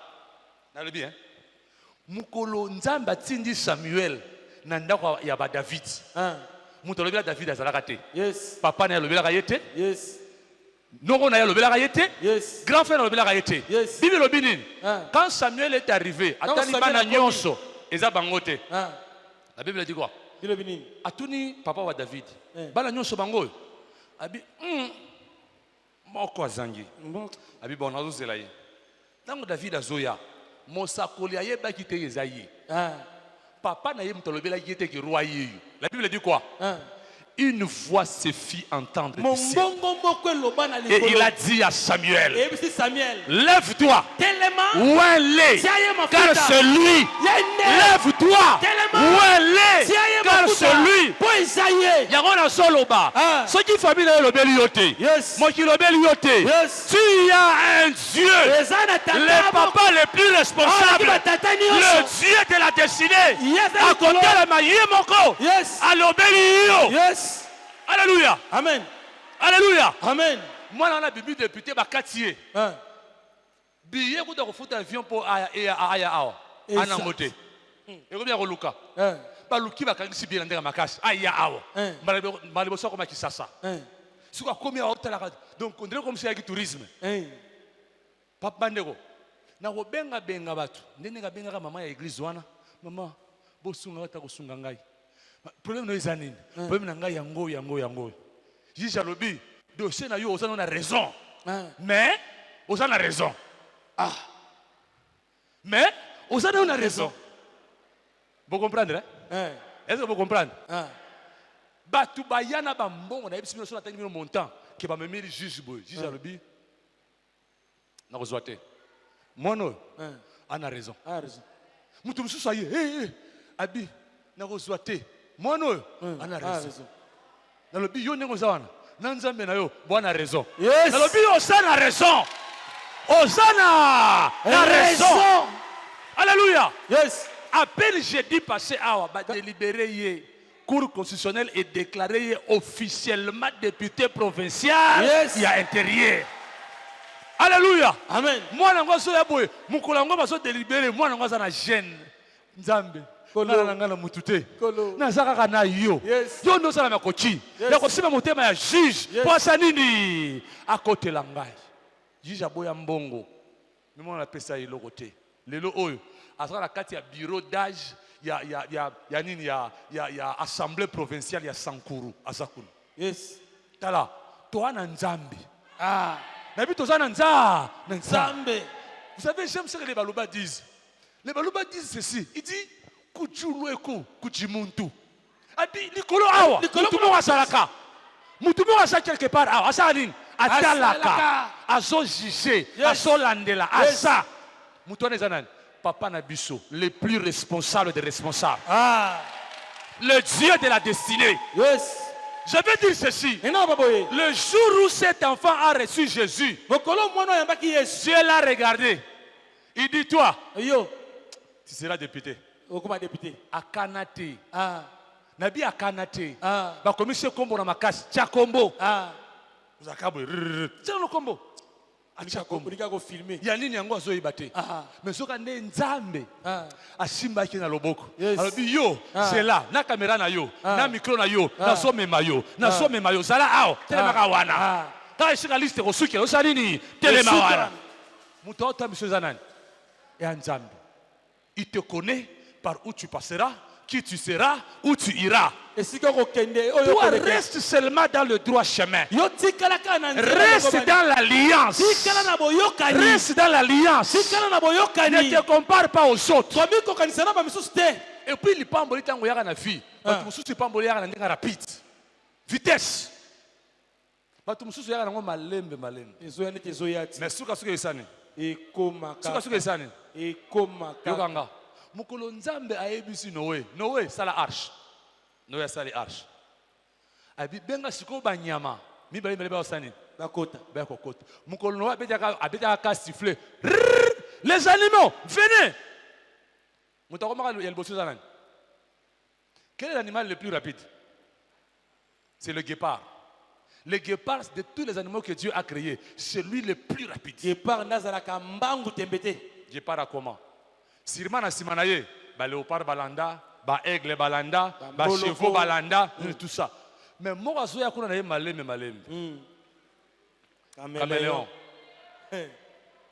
na le bien mukolo nzamba tindi Samuel na ndako ya ba David mutu lobela David azalaka te yes papa na lobela yete yes non, on a le yete. Yes. Grand frère le yete. Yes. Bibi lobinin. Quand Samuel est arrivé, atani bana nyonso, eza bangote. La Bible dit quoi? Bilobinin. Atuni papa wa David. Bana nyonso bango. Abi moko azangi. Abi bon azo zelaye. Tango David azoya, mosakoli ayeba kite ezayi. Papa na ye mtolobela yete ki roi yeyu. La Bible dit quoi? Une voix se fit entendre d'ici. Et il a dit à Samuel, lève-toi, ouin-les, car c'est lui. Lève-toi, ouin-les, car c'est lui. Il y a un solo bas. Ce qui famille le belioté. Moi qui le belioté. Tu as un Dieu, le papa le plus responsable, le Dieu de la destinée. À côté de la maille, moko. À l'obélio. Alléluia. Amen. Alléluia. Amen. Moi, on a bibi député bakatier. Billet pour de foutre avion pour aya awa. Anangote. Et combien roluka? Baluki bakangisi bien ndenge makasi. Aya awa. Malebo soko makisasa. Suka combien hôtel donc on dirait comme si avec tourisme. Papa ndeko. Na ko benga batu. Ndenge benga maman ya église wana. Maman, bosunga ta kosunga ngai. Problème no ezanini. Problème na ngai yango. juge alobi dossier na yo oza na raison mais oza na raison mais oza na raison. Vous comprenez est-ce que vous comprenez batu bayana ba mbongo na yebisi bino so na tangi bino montant ke ba memeli juge boy juge alobi na kozwa te mono ana raison mutu mususu aye abi na kozwa te mono ana raison na lobi yo nengo zawana na nzambe na yo bwana raison na lobi yo sana raison osana na raison. Alléluia. Yes. À peine jeudi passé awa ba délibéré yé Cour constitutionnelle est déclaré officiellement député provincial il y a intérieur. Alléluia. Amen. Moi nango so ya boy mukolo ngo ba so délibéré moi nango za na jeune nzambe na ngana mutute na zaka na yo yo ndo sala makochi ya kosima motema ya juge posa nini akotela ngai juge aboya mbongo mimi na pesa ile côté lelo oyo azaka na kati ya bureau d'âge ya nini ya assemblée provinciale ya Sankuru azakuna tala to ana nzambe na bito za na nzambe. Vous savez, j'aime ce que les Balouba disent. Les Balouba disent ceci. Il dit kuchulueko kuchimuntu. A dit likolo awa mutumo asalaka. Mutumo asa quelque part awa asalin atalaka azo jugé azo landela asa. Mutone zanan papa na biso le plus responsable des responsables. Le Dieu de la destinée. Yes. Je vais dire ceci. Le jour où cet enfant a reçu Jésus, Dieu l'a regardé. Il dit toi, tu seras député. À Kanate. Nabi à Kanate. Ba commission kombo na makasi. Chakombo. Vous akabo. Tiens le combo. Il y a nini yango azo ibate. Mais soka nde nzambe. Asimba ki na loboko. Alors dit yo, c'est là, na caméra na yo, na micro na yo, na so mema yo, na so mema yo. Sala ao, telema wana. Ta ishika liste ko suki, osali ni telema wana. Muto monsieur Zanan. Et nzambe. Il te connaît par où tu passeras, qui tu seras, où tu iras. Toi, reste seulement dans le droit chemin. Reste dans l'alliance. Reste dans l'alliance. Ne te compare pas aux autres. Et puis, il pamboli tango yaka na vie. Batu mususu pamboli yaka na ndenge rapide. Vitesse. Batu mususu yaka na malembe. Mais suka esani. Suka esani. Yokanga. Mukolo nzambe ayebisi Noé sala arche. Noé sala arche. Abi benga siko banyama. Mi bali ba osani. Bakota. Mukolo Noé abetaka ka siffler. Les animaux, venez. Mutakoma ya liboso zanani. Quel est l'animal le plus rapide? C'est le guépard. Le guépard, de tous les animaux que Dieu a créés, c'est lui le plus rapide. Guépard nazalaka mbangu tembete. Guépard a comment? Sirmana simanaye, ba léopard balanda, ba aigle balanda, ba chevaux balanda, tout ça. Mais moi azo ya kuna na malembe. Caméléon.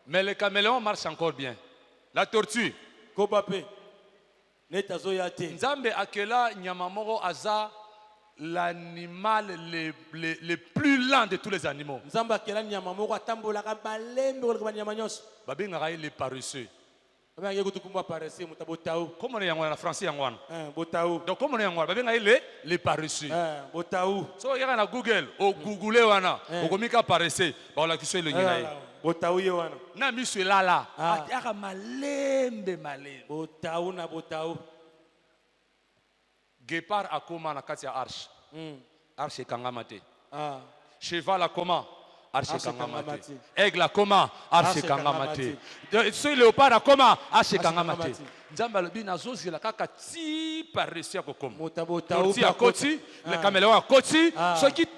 Mais le caméléon marche encore bien. La tortue. Kobapé. Nzambe akela nyamamoro aza l'animal le plus lent de tous les animaux. Nzambe akela nyamamoro atambola ka balembe ko ka nyamanyos. Babenga les paresseux. Comment on est en français en donc comment on est en les paresseux. So il y a na Google au Google wana au komika paresseux ba la kiso le ngina botaou ye wana na miso lala aka malembe botaou na botaou. Guépard akoma na kati ya arche. Arche kangamate. Cheval akoma arche kangamate. Aigle akoma arche kangamate. Ce léopard akoma arche kangamate. Nzamba lobi nazozela kaka ti paresseux akokoma. Tortue akoti, le caméléon akoti,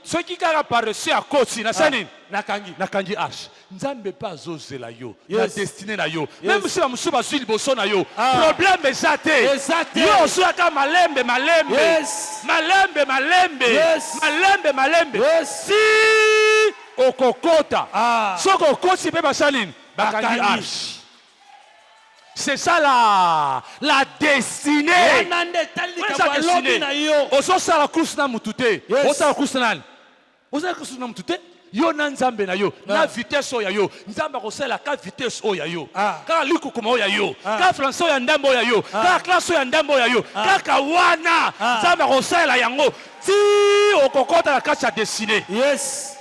ceux qui kaka paresseux akoti na sani nakangi arche. Nzambe pas zozela yo, la destinée na yo. Même si la musuba zili boso na yo, problème ezate. Yo soaka malembe. Si okokota soko okoti pe basalini bakangi arche. C'est ça la destinée. Oso sala course na mutute. Oso sala course na. ozala kusu na mutu te yo na nzambe na yo na vitesse oya yo nzambe akosala ka vitesse oya yo kaka likukuma oya yo kaka français oya ndambo oya yo kaka classe oya ndambo oya yo kaka wana nzambe akosala yango ti okokota na kati ya destiné. Yes.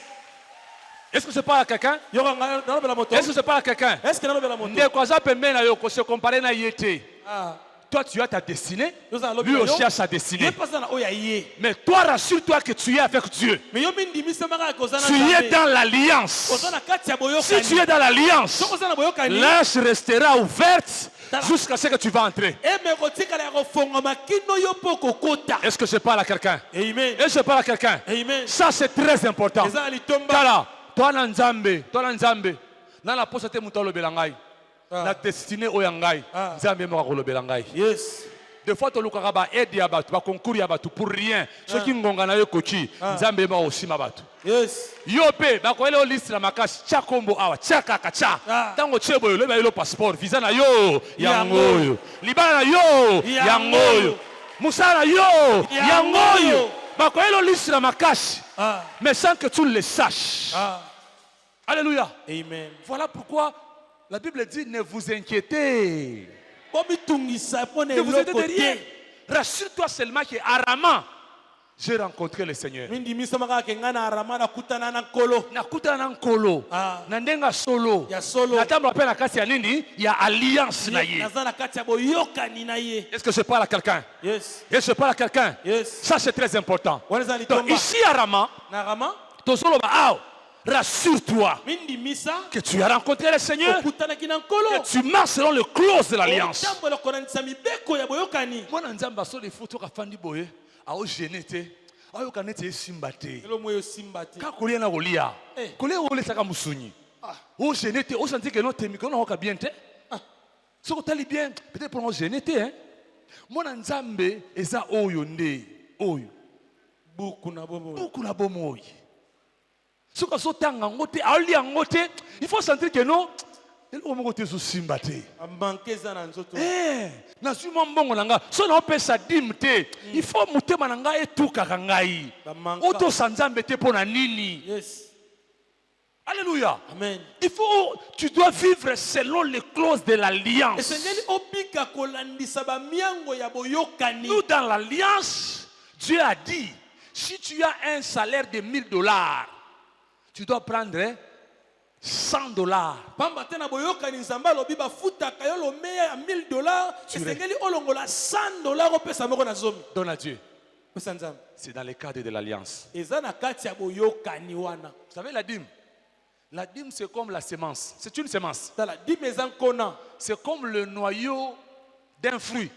Est-ce que c'est pas à quelqu'un? Est-ce que c'est pas à quelqu'un? Est-ce que c'est pas à quelqu'un? Ndeko aza pembeni na yo ko se comparer na yete. Toi, tu as ta destinée. Lui aussi a sa destinée. Mais toi, rassure-toi que tu es avec Dieu. Tu es dans l'alliance. Si tu es dans l'alliance, l'âge restera ouverte jusqu'à ce que tu vas entrer. Est-ce que je parle à quelqu'un? Est-ce que je parle à quelqu'un? Ça, c'est très important. Toi, Nzambe, dans la poste de Moutalo Belangai. La destinée au yangai, Nzambe mo kolobela ngai. Yes. Des fois to lukaka ba aide ya batu, ba concours ya batu pour rien. Ceux qui ngonga na yo kochi, Nzambe mo osima batu. Yes. Yo pe ba ko ele o liste na makasi cha kombo awa, cha kaka cha. Tango chebo yo le ba yo passeport, visa na yo, yangoyo. Libana na yo, yangoyo. Musala yo, yangoyo. Ba ko ele o liste na makasi. Mais sans que tu le saches. Alléluia. Amen. Voilà pourquoi la Bible dit ne vous inquiétez. Ne vous inquiétez de rien. Rassure-toi seulement qu'à Rama, j'ai rencontré le Seigneur. Nakutana na nkolo. Nandenga solo. Natamba pe na kati ya nini? Ya alliance na ye. Est-ce que je parle à quelqu'un? Yes. Est-ce que je parle à quelqu'un? Yes. Ça c'est très important. Donc ici à Rama, rassure-toi que tu as rencontré le Seigneur, que tu marches selon les clauses de l'alliance. Moi, Nzamba, sur les photos, a gêné. Ayo kanete esimba te. Ka kolia na kolia. Kolia ole saka musuni. O gêné te, o senti que notre micro na bien te. Ce que tu bien, peut-être pour nous gêner te hein. Moi Nzambe eza oyo nde, oyo. Buku na bomo. Ce que so tanga ngote, ali ngote, il faut sentir que non. Il faut que tu simba te. Na suma mbongo nanga so na opesa dimte il faut mutema nanga etuka kangai oto sanzambe te pona nini. Yes. Alléluia. Amen. Tu dois vivre selon les clauses de l'alliance. Nous dans l'alliance, Dieu a dit si tu as un salaire de $1000, tu dois prendre $100. Donne à Dieu. C'est dans le cadre de l'alliance. Vous savez la dîme? La dîme c'est comme la semence. C'est une semence. C'est comme le noyau d'un fruit.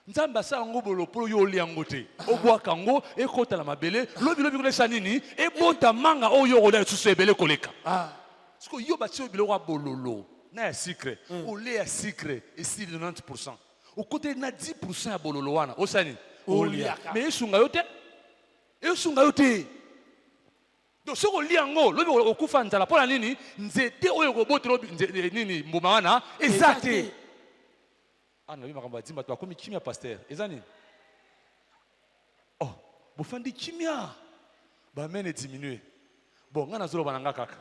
Nzambe asala ngo bolo polo yo liango te obwaka ngo ekota la mabele lobi kolesa nini ebota manga oyo kola susu ebele koleka siko yo batio biloko bololo na ya sucre ole ya sucre esi 90% au côté na 10% ya bololo wana osani olia mais esunga yo te donc soko liango lobi okufa nzala pona nini nzete oyo kobotelo nini mbuma wana ezate. Ah non, tu as comme kimia pasteur. Ezani. Oh, vous faites des kimia. Bah men est diminué. Bon, on a zolo bananga kaka.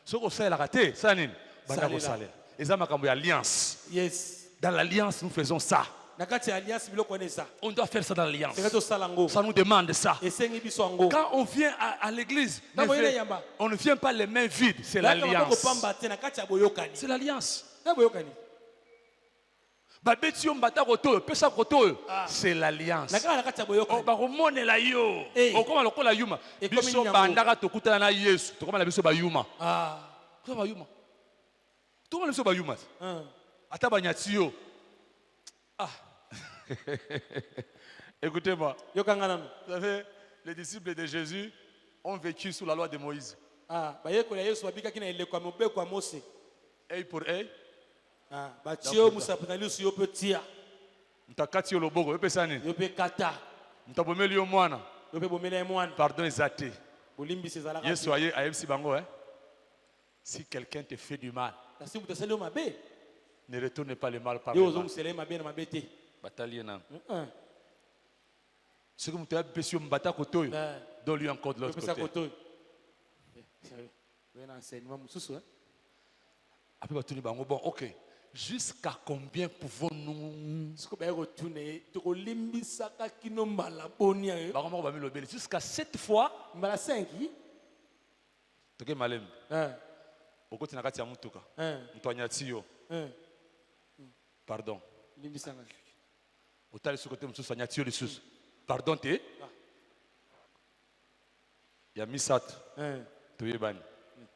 Ce qu'on sait la raté, ça n'est pas le salaire. Ezama kambo alliance. Yes. Dans l'alliance, nous faisons ça. On doit faire ça dans l'alliance. Ça nous demande ça. Quand on vient à l'église, on ne vient pas les mains vides. C'est l'alliance. C'est l'alliance. C'est l'alliance. Écoutez-moi. Vous savez, les disciples de Jésus ont vécu sous la loi de Moïse. Œil pour œil. Mtakati oloboko yope sani mtabomeli yo mwana pardon ezate Yesu aye ayebisi bango hein. Si quelqu'un te fait du mal Ne retourne pas le mal par Yo le ozo mal. musele mabe na mabe te. Bataille nan. Ce que vous avez besoin de battre côté, donne-lui encore de l'autre Pesa côté. koto. Oui, na enseignement mususu. Après, tu dis, bon, ok. Jusqu'à combien pouvons-nous. Siko ba yeko tune to kolimbisa ka kino mbala bonia yo. Jusqu'à 7 fois. Mbala 5 yi. Tu es malem. Pourquoi tu n'as pas de mutuka? Pardon. Limbisa nga. Otali ce côté mususu anyatio lisusu. Pardon te. Ya misat. Tu es ban.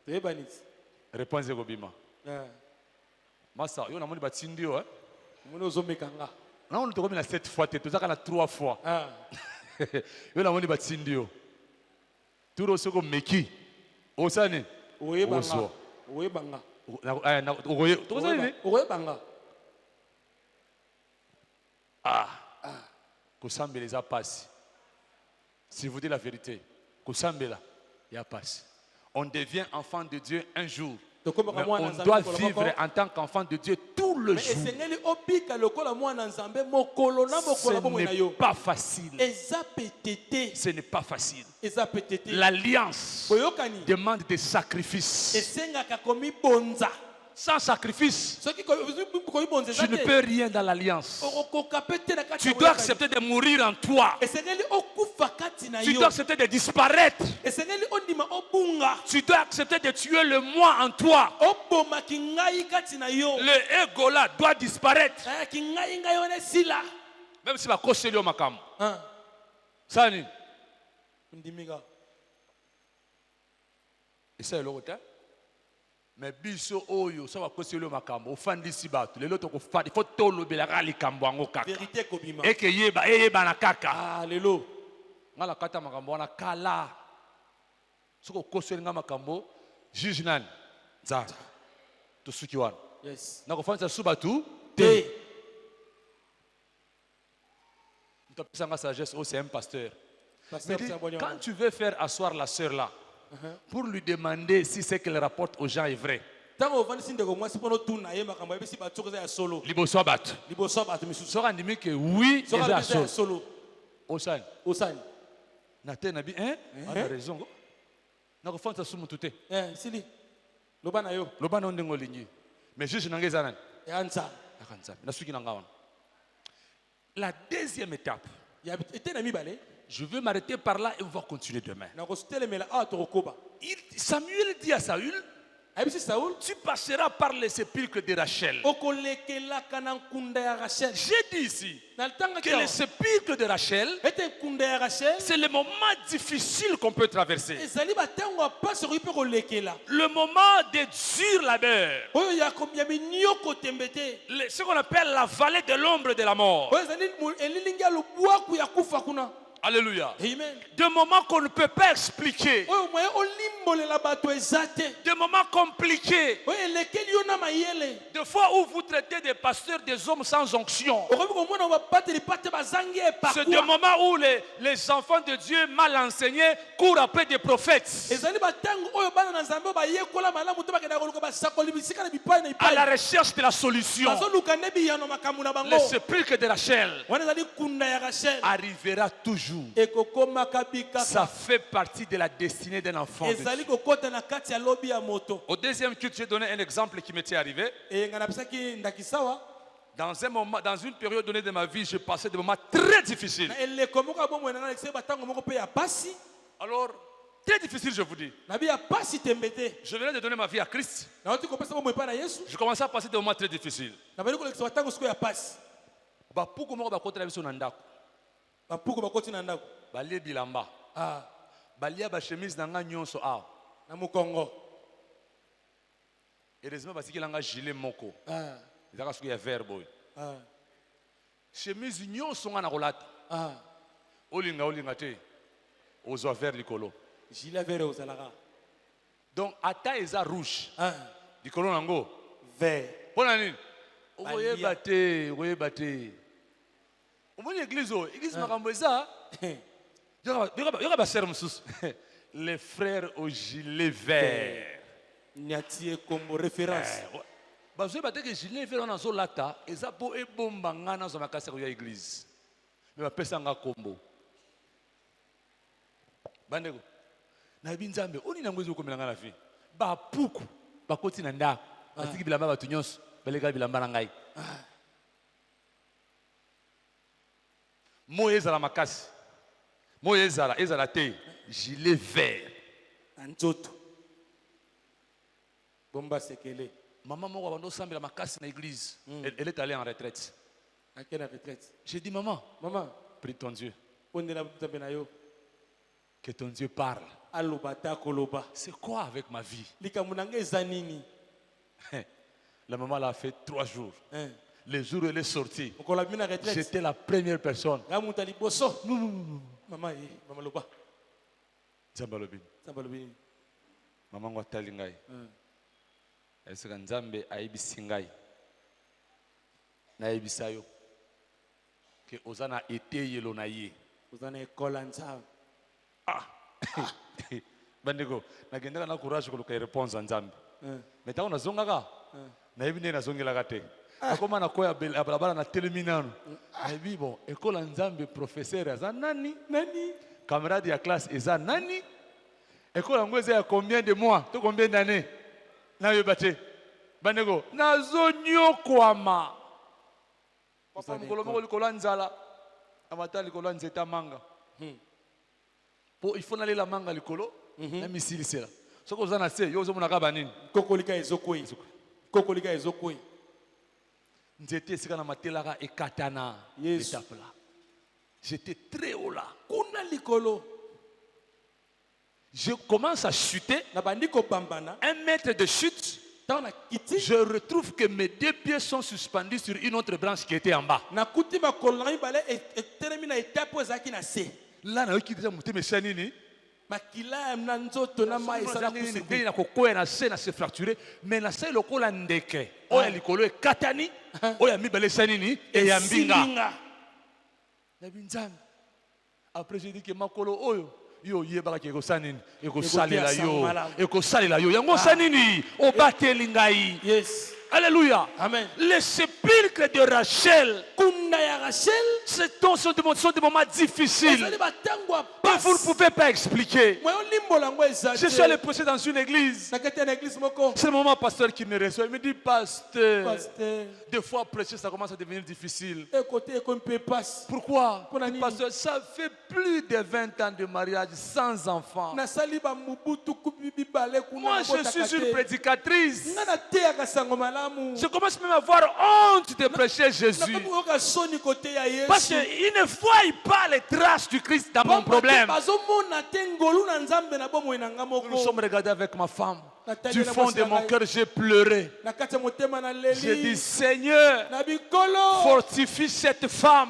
Tu es banit. Réponse ekobima. Masa, yo namoni batindi yo. Mona ozo mekanga. Na on tokomi na 7 fois te, tozaka na 3 fois. Yo namoni batindi yo. Turo soko meki. Osani. Oye banga. Oye banga. Oye, tozali. Oye banga. Kosambela eza pasi. Si vous dites la vérité, kosambela ya pasi. On devient enfant de Dieu un jour. Mais on doit vivre en tant qu'enfant de Dieu tout le jour. Ce n'est pas facile. Ce n'est pas facile. L'alliance demande des sacrifices. Sans sacrifice, tu ne peux rien dans l'alliance. Tu dois accepter de mourir en toi. Tu dois accepter de disparaître. Tu dois accepter de tuer le moi en toi. Le ego là doit disparaître. Même si la cause est au makam. Sani. Et ça est le route. Mais biso oyo ça va causer le makambo ofandi si bato lelo to ko fadi faut to lobela ka likambo ango kaka vérité kobima et que yeba na kaka lelo ngala kata makambo na kala soko causer nga makambo juge nan za to suki wana yes na ko fandi su batu te tu as nga sagesse oh c'est un pasteur pasteur quand tu veux faire asseoir la sœur là pour lui demander si ce qu'elle rapporte aux gens est vrai. Liboso bat. Sora ndimi que oui, déjà solo. Osani. Osani. Naté nabi hein? On a raison. Na ko fanta sumu tuté. Sili. Loba na yo. Loba na ndingo lingi. Mais juste nangeza nan. Yanza. Akanza. Na suki nanga wana. La deuxième étape. Je vais m'arrêter par là et on va continuer demain. Samuel dit à Saül, tu passeras par les sépulcres de Rachel. J'ai dit ici que les sépulcres de Rachel, c'est le moment difficile qu'on peut traverser. Le moment de dur labeur. Ce qu'on appelle la vallée de l'ombre de la mort. Alléluia. Amen. Des moments qu'on ne peut pas expliquer. Des moments compliqués. Des fois où vous traitez des pasteurs des hommes sans onction. C'est des moments où les enfants de Dieu mal enseignés courent après des prophètes. À la recherche de la solution. Le sépulcre de Rachel arrivera toujours. Ça fait partie de la destinée d'un enfant de Dieu. Au deuxième culte, j'ai donné un exemple qui m'était arrivé. Dans un moment, dans une période donnée de ma vie, j'ai passé des moments très difficiles. Alors, très difficile, je vous dis. Je venais de donner ma vie à Christ. Je commençais à passer des moments très difficiles. Balie bilamba. Balia ba chemise nanga nyonso a. Na mukongo. Heureusement parce qu'il a un gilet moko. Ezaka suki ya vert boy. Chemise nyonso nga na kolata. Olinga te. Ozo vert likolo. Gilet vert ozalaka. Donc ata eza rouge. Likolo nango vert. Pona nini? Oyeba te. Omoni église makambo eza. Les frères au gilet vert. Niatie comme référence. bazoye bate ke gilet vert wana azolata eza mpo ebomba nga nazwa makasi ya église me bapesa nga kombo bandeko nayebi nzambe oni nango ezokomela nga na vie bapuku bakoti na ndako batiki bilamba bato nyonso baleka bilamba na ngai moyo ezala makasi moyo ezala te gilet vert nzoto bomba sekele maman moko abanda osambela makasi na église elle est allée en retraite à quelle retraite j'ai dit maman prie ton Dieu ondela nzambe na yo que ton Dieu parle alobata koloba c'est quoi avec ma vie likambo na ngai eza nini la maman l'a fait 3 jours le jour où elle est sortie okola mina retraite j'étais la première personne nga muta liboso mama loba nzambe alobi mama ngo atali ngai esika nzambe ayebisi ngai nayebisa yo ke oza na eteyelo na ye oza na ekola nzambe bandeko nagendaka na courage koluka eréponse ya nzambe me ntango nazongaka nayebi ndenge nazongelaka te akoma na koya ya balabala na telemi nano nayebi bon ekola nzambe professeur aza nani camarade ya classe eza nani ekola yango eza ya combien de mois to combien d'années nayeba te bandeko nazonyokwama papa mokolo moko likolo ya nzala amata likolo ya nzete manga po il faut nalela manga likolo na misilisela soki oza na se yo ozomonaka banini kokolika ezokwei nzete esika na matelaka ekatana étape là j'étais très haut là kuna likolo je commence à chuter na bandi kopambana 1 mètre de chute je retrouve que mes 2 pieds sont suspendus sur une autre branche qui était en bas nakuti makolo na mibale etelemi na étape ezalaki na se là nayoki deja motema esila nini makila na nzoto na mai esala ndenge na kokwea na se na se fracturé mais na se lokola ndeke oyo ya likolo ekatani oyo ya mibale esila nini eyambinga nabi nzambe après je dis que makolo oyo yo yebaka ekosala nini ekosalela yo yango osala nini obateli ngai yes alléluia amen le sépulcre de Rachel kunda ya Rachel sont des moments difficiles que vous ne pouvez pas expliquer. Je suis allé prêcher dans une église. C'est le moment pasteur qui me reçoit. Il me dit pasteur, des fois prêcher ça commence à devenir difficile. Pourquoi? Pasteur, ça fait plus de 20 ans de mariage sans enfant. Moi je suis une prédicatrice. Je commence même à avoir honte de prêcher Jésus. Parce qu'il ne voit pas les traces du Christ dans mon problème. Nous nous sommes regardés avec ma femme. Du fond de mon cœur, j'ai pleuré. J'ai dit, Seigneur, fortifie cette femme.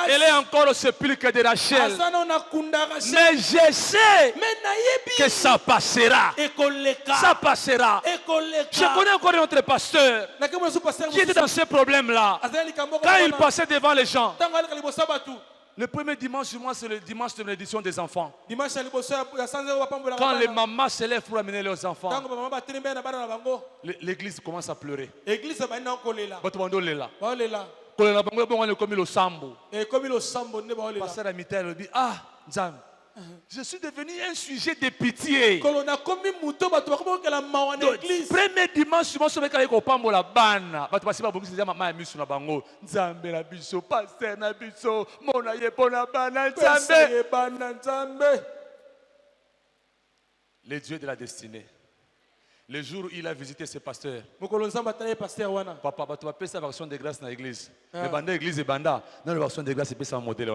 Elle est encore au sépulcre de Rachel. Mais je sais que ça passera. Ça passera. Je connais encore un autre pasteur qui était dans ce problème-là. Quand il passait devant les gens, le premier dimanche du mois, c'est le dimanche de l'édition des enfants. Quand les mamans se lèvent pour amener leurs enfants, l'église commence à pleurer. Pasteur Amita dit, ah, Nzam, je suis devenu un sujet de pitié. Premier dimanche, je suis allé au Pambo la banne. Le Dieu de la destinée. Le jour où il a visité ses pasteurs, papa, tu vas payer sa version de grâce dans l'église. Le banda église et banda, dans la version de grâce, c'est un modèle.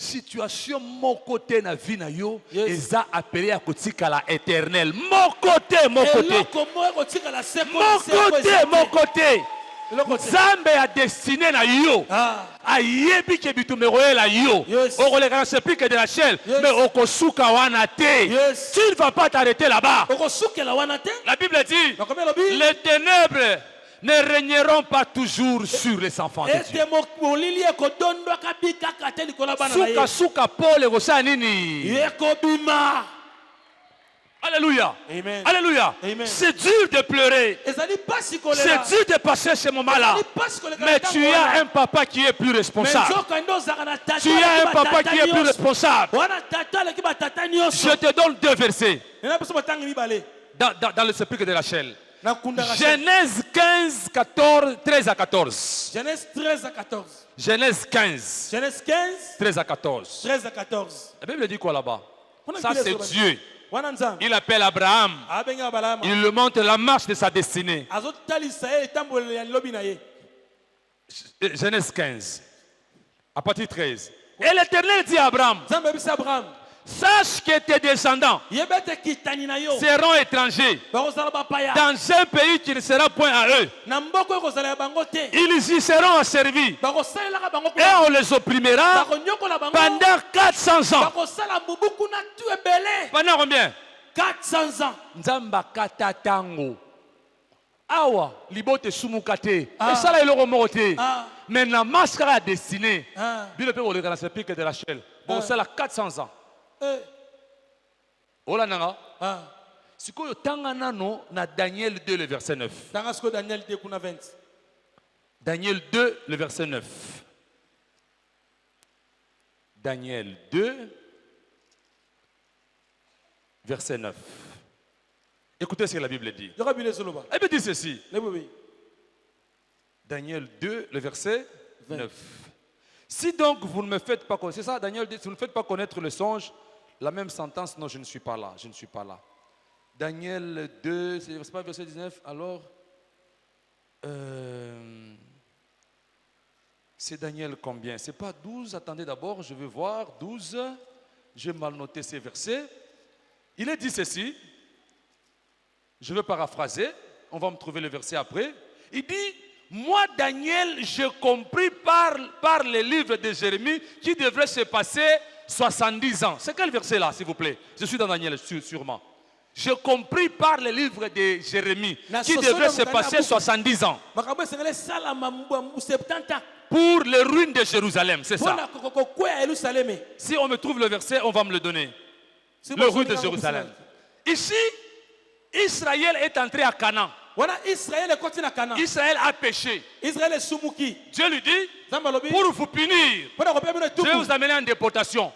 Situation mon côté na vie na yo eza appelé à kotikala éternel mon côté Nzambe a destiné na yo ayebi ke bitumero la yo okoleka na sepulcre de Rachel mais okosuka wana te tu ne vas pas t'arrêter là-bas. La Bible dit les ténèbres ne régneront pas toujours sur les enfants de Dieu. Suka Paul ekosala nini? Alléluia. Amen. Alléluia. Amen. C'est dur de pleurer. C'est dur de passer ce moment-là. Mais tu as un papa qui est plus responsable. Tu as un papa qui est plus responsable. Je te donne 2 versets dans le sepulcre de Rachel. Genèse 15, 14, 13 à 14. Genèse 13 à 14. Genèse 15, Genèse 15, 13 à 14. 13 à 14. La Bible dit quoi là-bas? Ça, Ça c'est Dieu. Wananzam. Il appelle Abraham. Abenga balama. Il lui montre la marche de sa destinée. Azotalisa ye tambole ya lobi na ye. Genèse 15, à partir de 13. Et l'Éternel dit à Abraham, Zamba bisa Abraham. sache que tes descendants Yebete kitani na yo. seront étrangers Bakozala bapaya. dans un pays qui ne sera point à eux. Na mboko ekozala ya bango te. Ils y seront asservis Bakosalela bango et on les opprimera bakonyokola bango. pendant 400 ans. Bakosala mbubuku na tu ebele. Pendant combien? 400 ans. Nzamba katatango. Awa, libote sumukate. Ah. Et ça là, il aura morté. Ah. Mais la mascara a destiné. Ah. Bilo pe ole kana sepike de Rachel. Bon, ça là 400 ans. Eh. Ola nanga. Ah. Sikoyo tanga nano na Daniel 2 le verset 9. Tanga siko Daniel 2 kuna 20. Daniel 2 le verset 9. Daniel 2 verset 9. Écoutez ce que la Bible dit. Yoka bile soloba. Elle me dit ceci. Lebobi. Daniel 2, le verset 9. Si donc vous ne me faites pas connaître, c'est ça Daniel dit, si vous ne faites pas connaître le songe, la même sentence, non, je ne suis pas là, je ne suis pas là. Daniel 2, c'est pas verset 19, alors, c'est Daniel combien? C'est pas 12, attendez d'abord, je vais voir, 12, j'ai mal noté ces versets. Il est dit ceci, je vais paraphraser, on va me trouver le verset après. Il dit, moi Daniel, j'ai compris par les livres de Jérémie qui devrait se passer 70 ans. C'est quel verset là, s'il vous plaît? Je suis dans Daniel, sûrement. J'ai compris par les livres de Jérémie qui devrait se passer 70 ans. Pour les ruines de Jérusalem, c'est ça. Si on me trouve le verset, on va me le donner. Le ruine de Jérusalem. Ici, Israël est entré à Canaan. Israël a péché. Dieu lui dit, pour vous punir, je vais vous amener en déportation.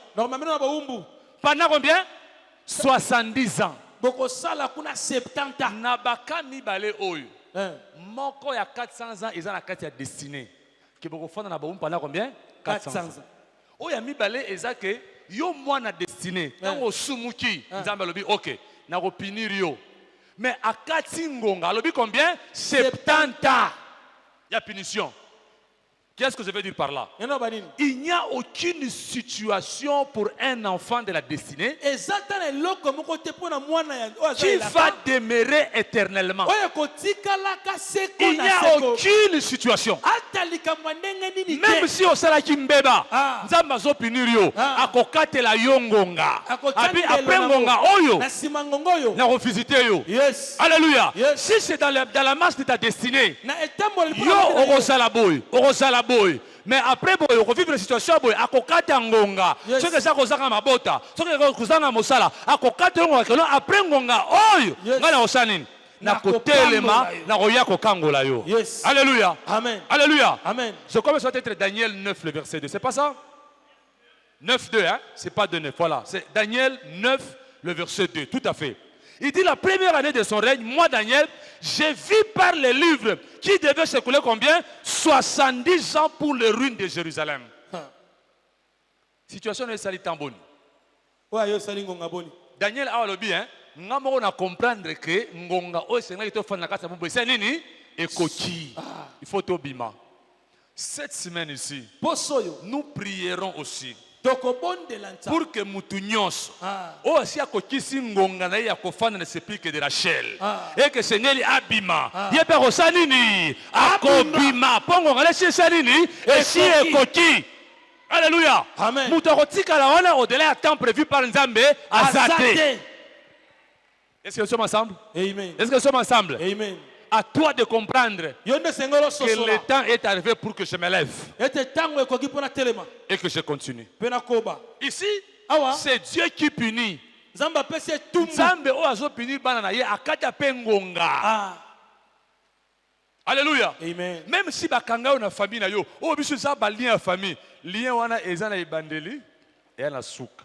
Pendant combien? 70 ans. Nabaka mibale oyo. Moko ya 400 ans, ils ont la carte destinée. Que beaucoup font pendant combien? 400 ans. Oya mibale ezake yo mwana destiné. Tango sumuki, nzamba lobi OK. Na ko punir yo. Mais à Katingonga, alobi combien? 70 ans. Il y a punition. Qu'est-ce que je veux dire par là? Il n'y a aucune situation pour un enfant de la destinée qui va demeurer éternellement. Il n'y a aucune situation. Même si on sera kimbeba, nzamba zo punir yo, akokatela yongonga. Après ngonga oyo, na revisiter yo. Alléluia. Si c'est dans la marche de ta destinée, yo orosala boy, boy. Mais après boy, on vivre la situation boy, akokata ngonga. Ce que ça kozanga mabota, ce que kozanga mosala, akokata ngonga, après ngonga oyo, ngana osanini. Na kotelema, na roya kokangola yo. Alléluia. Amen. Alléluia. Amen. Je commence à être Daniel 9 le verset 2. C'est pas ça? 9 2 hein, c'est pas 2 9. Voilà, c'est Daniel 9 le verset 2, tout à fait. Il dit la première année de son règne, moi Daniel, j'ai vu par les livres qui devaient s'écouler combien? 70 ans pour les ruines de Jérusalem. Situation est salie tamboni. Daniel a le bien, on a comprendre que ngonga o senga ito fana kasa mbo c'est nini ekoki. Il faut tobima. Cette semaine ici, nous prierons aussi pour que Moutunios, aussi à Kokisi Ngonga, y a Kofana ne s'applique de Rachel, et que Seigneur Abima, y a Perosanini, Akobima, Pongo, laissez Sanini, et si Koki. Alléluia. Amen. Moutorotika la wana au-delà du temps prévu par Nzambe, Azate. Est-ce que nous sommes ensemble? Amen. Est-ce que nous sommes ensemble? Amen. À toi de comprendre que le temps est arrivé pour que je me lève et que je continue. Ici, c'est Dieu qui punit. Nzamba pese tumbu. Nzambe o azo punir bana na ye akata pengonga. Alléluia. Amen. Même si bakanga na famille na yo, o biso za ba lien à famille, lien wana eza na ibandeli et na souka.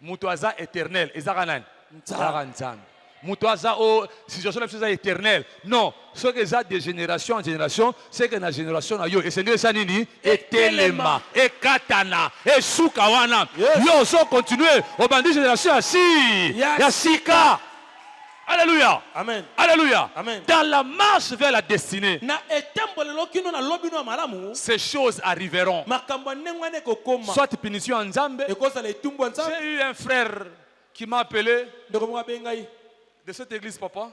Muto aza éternel, eza kanani? Nzambe. Muto aza o situation na éternel. Non, ce que ça de génération en génération, c'est que na génération na yo et c'est ça nini etelema, e katana, e souka wana. Yo so continuer au bandi génération asi. Ya sika. Alléluia. Amen. Alléluia. Amen. Dans la marche vers la destinée, ces choses arriveront. Soit punition en Nzambe. J'ai eu un frère qui m'a appelé de cette église, papa.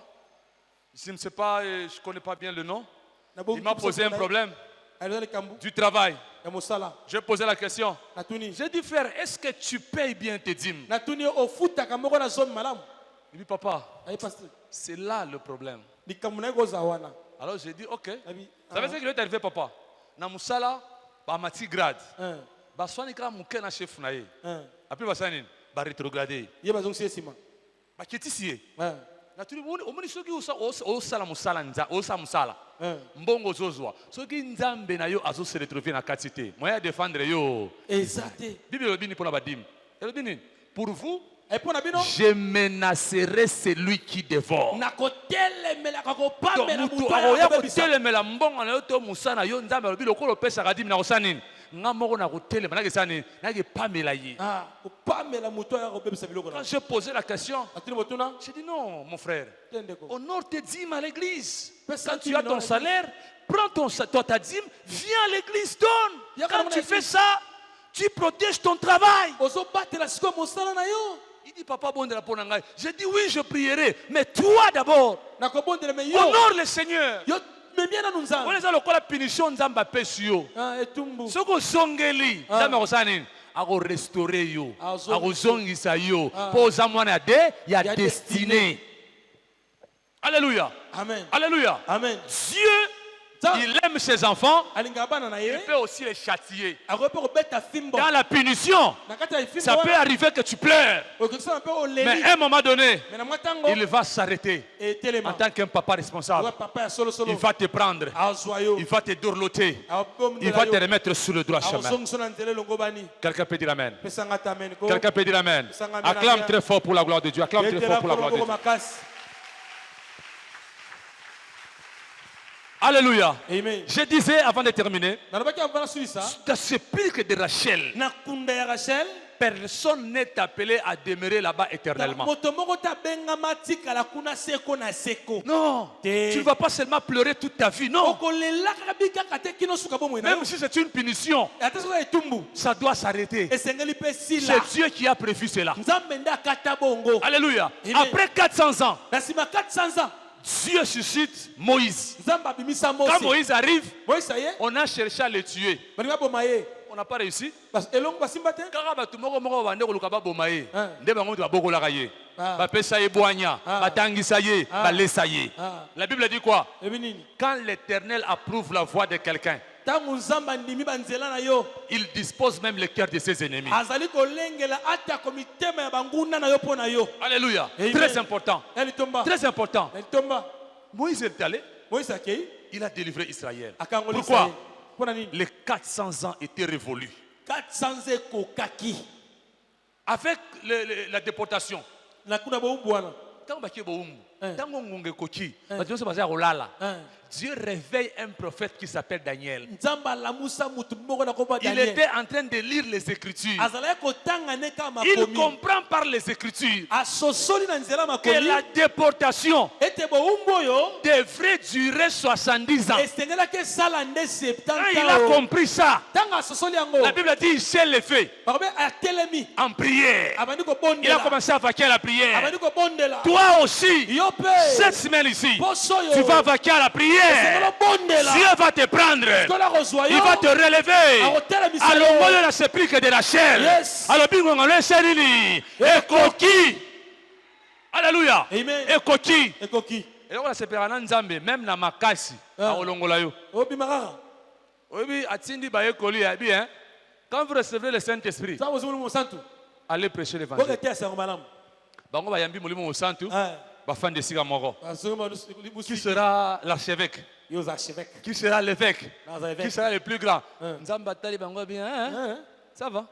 Je ne sais pas, je ne connais pas bien le nom. Il m'a posé un problème du travail. J'ai posé la question. J'ai dit, frère, est-ce que tu payes bien tes dîmes? Il dit, papa, c'est là le problème. Alors j'ai dit, ok. Ça veut dire qu'il est arrivé, papa. Na musala, ba mati grade. Ba swani ka muke na chef na ye. Après ba sani, ba rétrogradé. Ba keti siye. Na tuli omoni soki o sala musala nza, o sa musala. Mbongo zozwa. Soki nzambe na yo azo se retrouver na katite. Moya défendre yo. Exacté. Bible obini pour na badim. Elobini, pour vous je menacerai celui qui dévore. Quand j'ai posé la question, j'ai dit non, mon frère, honore tes dîmes à l'église. Quand tu as ton salaire, prends ta dîme, viens à l'église, donne. Quand tu fais ça, tu protèges ton travail. Il dit, papa, bon de la ponanga. J'ai dit, oui, je prierai. Mais toi d'abord, honore le Seigneur. On les a la punition nzamba pesio. Ce que songeli, nzamba osani, ako restaurer yo, ako zongisa yo, pour zamwana de, ya destinée. Alléluia. Amen. Alléluia. Amen. Dieu, il aime ses enfants, il peut aussi les châtier. Dans la punition, ça peut arriver que tu pleures. Mais à un moment donné, il va s'arrêter. En tant qu'un papa responsable, il va te prendre, il va te dorloter, il va te remettre sur le droit chemin. Quelqu'un peut dire amen. Quelqu'un peut dire amen. Acclame très fort pour la gloire de Dieu. Acclame très fort pour la gloire de Dieu. Alléluia. Amen. Je disais avant de terminer, dans ce pic de Rachel, personne n'est appelé à demeurer là-bas éternellement. Non, tu ne vas pas seulement pleurer toute ta vie, non. Même si c'est une punition, ça doit s'arrêter. C'est Dieu qui a prévu cela. Alléluia. Après 400 ans, Dieu suscite Moïse. Quand Moïse arrive, on a cherché à le tuer. On n'a pas réussi. La Bible dit quoi? Quand l'Éternel approuve la voix de quelqu'un, il dispose même le cœur de ses ennemis. Alléluia. Très important. Très important. Moïse est allé. Il a délivré Israël. Pourquoi? Les 400 ans étaient révolus. Avec la déportation. Dieu réveille un prophète qui s'appelle Daniel. Il était en train de lire les Écritures. Il comprend par les Écritures que la déportation devrait durer 70 ans. Quand il a compris ça, la Bible dit il s'est levé en prière. Il a commencé à vaquer à la prière. Toi aussi, cette semaine ici, tu vas vaquer à la prière. Dieu va te prendre. Il va te relever. Alors, on a ce prix que de la chair. Alors, on a le et coquille. Alléluia. Et coquille. Et là, on a ce prix même na makasi. Quand vous recevez le Saint-Esprit, allez prêcher l'évangile. Bango bayambi molimo mosantu. Bafan de siga moko. Qui sera l'archevêque? Qui sera l'évêque? Qui sera le plus grand? Nzamba tali bango bien. Ça va.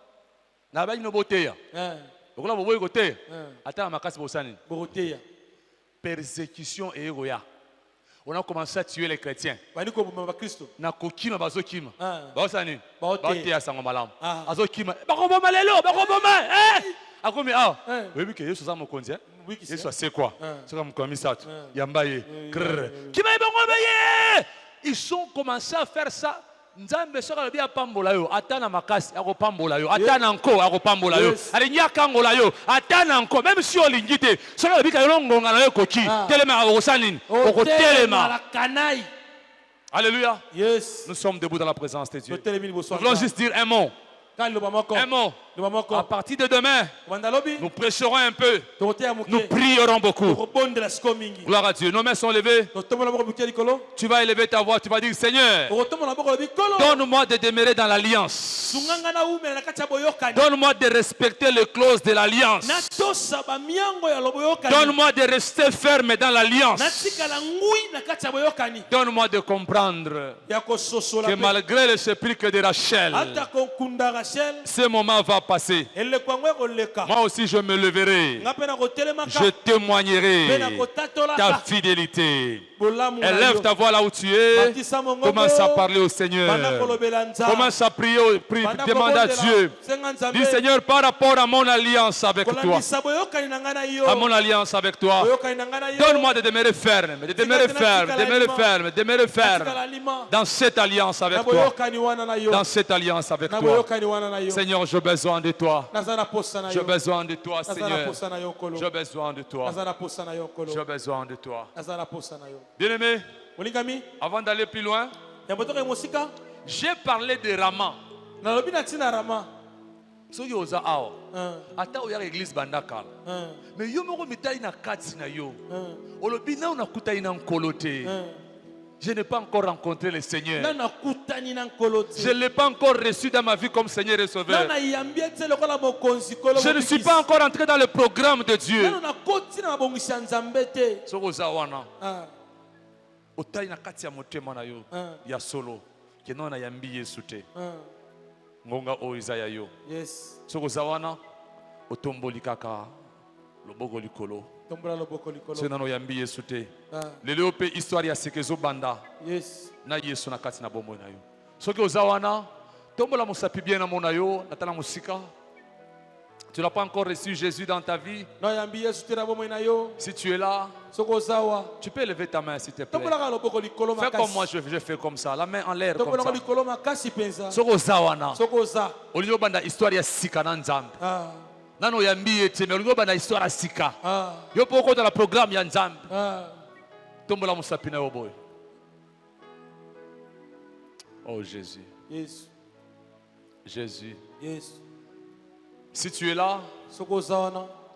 Na ba ino boteya. Okola boboy côté. Ata makasi bosani. Persécution et roya. On a commencé à tuer les chrétiens. Na kokima bazokima. Bosani. Bateya sango malam. Azokima. Bakoboma lelo, bakoboma. Akomi oui que Yesu za mokonzi. Yesu c'est quoi? C'est comme commissaire. Yambaye. Kima bango baye. Ils sont commencé à faire ça. Nzambe soka bia pambola yo atana makasi akopambola yo atana nko akopambola yo alinyaka ngola yo atana nko même si olingite soka bika yo ngonga na yo koki telema okosanini okotelema. Alléluia. Yes. Nous sommes debout dans la présence de Dieu. Nous voulons juste dire un mot. Un mot. À partir de demain, nous prêcherons un peu. Nous prierons beaucoup. Gloire à Dieu. Nos mains sont levées. Tu vas élever ta voix. Tu vas dire, Seigneur, donne-moi de demeurer dans l'alliance. Donne-moi de respecter les clauses de l'alliance. Donne-moi de rester ferme dans l'alliance. Donne-moi de comprendre que malgré le sépulcre de Rachel, ce moment va passer. Moi aussi je me leverai. Je témoignerai ta fidélité. Élève ta voix là où tu es. Commence à parler au Seigneur. Commence à prier, demande à Dieu. Dis Seigneur, par rapport à mon alliance avec toi, à mon alliance avec toi, donne-moi de demeurer ferme, de demeurer ferme, de demeurer ferme, de demeurer ferme dans cette alliance avec toi. Dans cette alliance avec toi. Seigneur, j'ai besoin de toi. J'ai besoin de toi, Seigneur. J'ai besoin de toi. J'ai besoin de toi. Bien-aimé, avant d'aller plus loin, j'ai parlé de Rama. Soki oza awa ata oya église bandakala mais yo moko mitali na kati na yo olobi na unakuta ina nkolo te. Je n'ai pas encore rencontré le Seigneur. Je ne l'ai pas encore reçu dans ma vie comme Seigneur et Sauveur. Je ne suis pas encore entré dans le programme de Dieu. Otali na kati ya motema na yo ya solo keno na yambi Yesu te. Ngonga o izaya yo. Yes. Soko zawana otomboli kaka loboko likolo. C'est dans yambi Yesu te. Lelo pe histoire ya sekezo banda. Yes. Na Yesu na kati na bombo na yo. Soki ozawana tombola musapi bien na mona yo natala musika. Tu n'as pas encore reçu Jésus dans ta vie. Si tu es là, tu peux lever ta main s'il te plaît. Fais comme moi, je fais comme ça. La main en l'air comme ça. Soko zawana. Olio banda histoire ya sika na nzambe. Nano yambi ete mais olio banda histoire ya sika. Yo poko dans le programme ya nzambe. Tombola musapi na yo boy. Oh Jésus. Yes. Jésus. Yes. Si tu es là,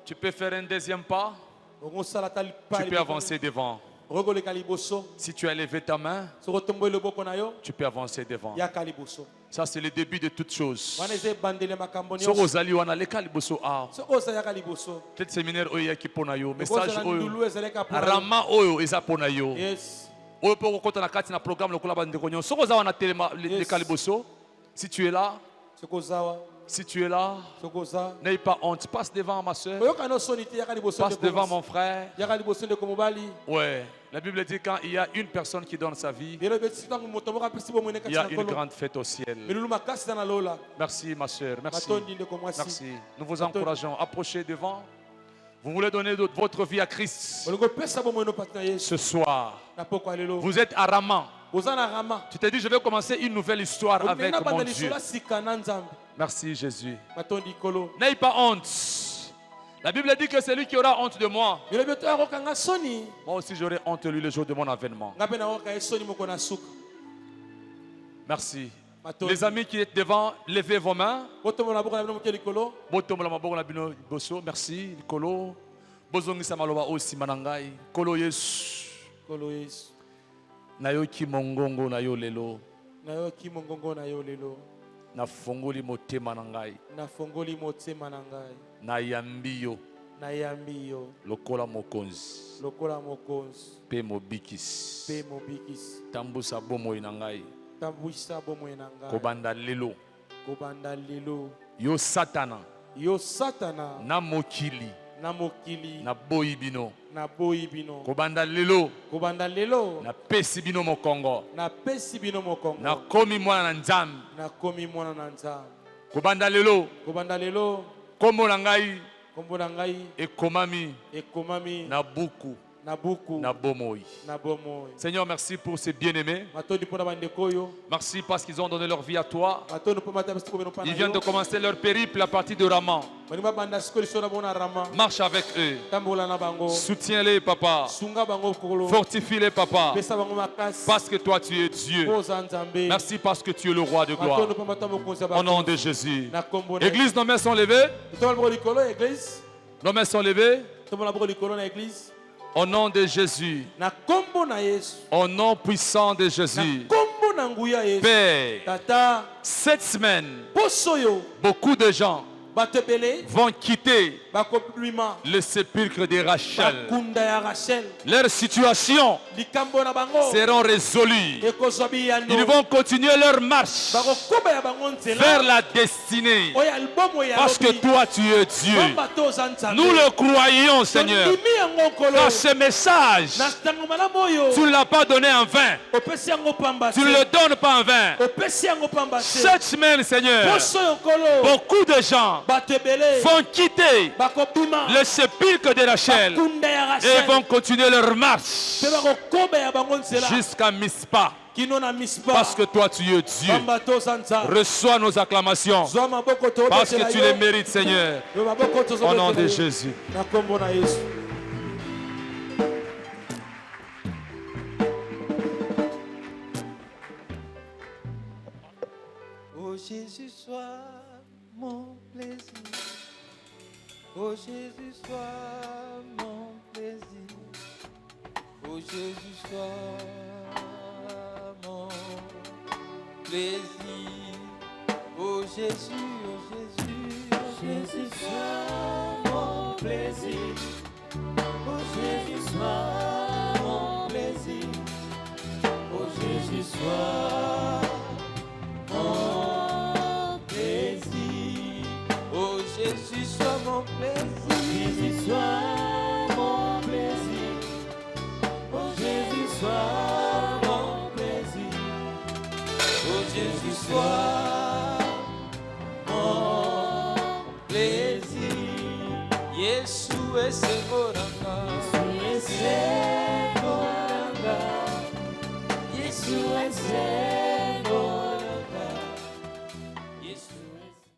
tu peux faire un deuxième pas. Tu peux avancer devant. Si tu as levé ta main, tu peux avancer devant. Ça, c'est le début de toutes choses. Peut-être séminaire oyo qui pona yo, message oyo, rama oyo eza pona yo. Oyo poko kota na kati na programme lokola bandeko nyo. Soko zawa na telema le kaliboso. Si tu es là, si tu es là, n'aie pas honte. Passe devant ma soeur. Passe devant mon frère. Ouais. La Bible dit quand il y a une personne qui donne sa vie, il y a une grande fête au ciel. Merci ma soeur. Merci. Merci. Nous vous encourageons. Approchez devant. Vous voulez donner votre vie à Christ ce soir. Vous êtes à Rama. Tu te dis, je vais commencer une nouvelle histoire avec mon Dieu. Merci Jésus. N'aie pas honte. La Bible dit que c'est lui qui aura honte de moi. Moi aussi j'aurai honte de lui le jour de mon avènement. Merci. Les amis qui êtes devant, levez vos mains. Merci. Kolo. Bozongisa maloba aussi manangai. Kolo Yesu. Nayoki mongongo na yo lelo. Na fongoli motema na ngai. Na yambi yo. nayambi yo lokola mokonzi lokola mokonzi pe mobikisi pe mobikisi tambusa bomoi na ngai tambwisa bomoi na ngai kobanda lelo kobanda lelo yo satana na mokili na boyi bino kobanda lelo na pesi bino mokongo na komi mwana na nzambe kobanda lelo kombo na ngai ekomami na buku na bomoi. Seigneur, merci pour ces bien-aimés. Merci parce qu'ils ont donné leur vie à toi. Ils viennent de commencer leur périple à partir de Rama. Marche avec eux. Soutiens-les, papa. Fortifie-les, papa. Parce que toi, tu es Dieu. Merci parce que tu es le roi de gloire. Au nom de Jésus. Église, nos mains sont levées. Nos mains sont levées. Au nom de Jésus. Au nom puissant de Jésus. Père, cette semaine, beaucoup de gens vont quitter le sépulcre de Rachel. Leurs situations seront résolues. Ils vont continuer leur marche vers la destinée. Parce que toi, tu es Dieu. Nous le croyons, Seigneur. Car ce message, tu ne l'as pas donné en vain. Tu ne le donnes pas en vain. Cette semaine, Seigneur, beaucoup de gens vont quitter le sépulcre de Rachel et vont continuer leur marche jusqu'à Mispa. Parce que toi tu es Dieu. Reçois nos acclamations parce que tu les mérites, Seigneur. Au nom de Jésus. Oh Jésus, sois mon plaisir. Oh Jésus, sois mon plaisir. Oh Jésus, sois mon plaisir. Oh Jésus, oh Jésus, oh Jésus, sois mon plaisir. Oh Jésus, sois mon plaisir. Oh Jésus, sois mon plaisir. Oh Jésus, sois mon plaisir. Jésus, sois mon plaisir. Oh Jésus, sois mon plaisir. Oh Jésus, sois mon plaisir. Yesu est Seigneur.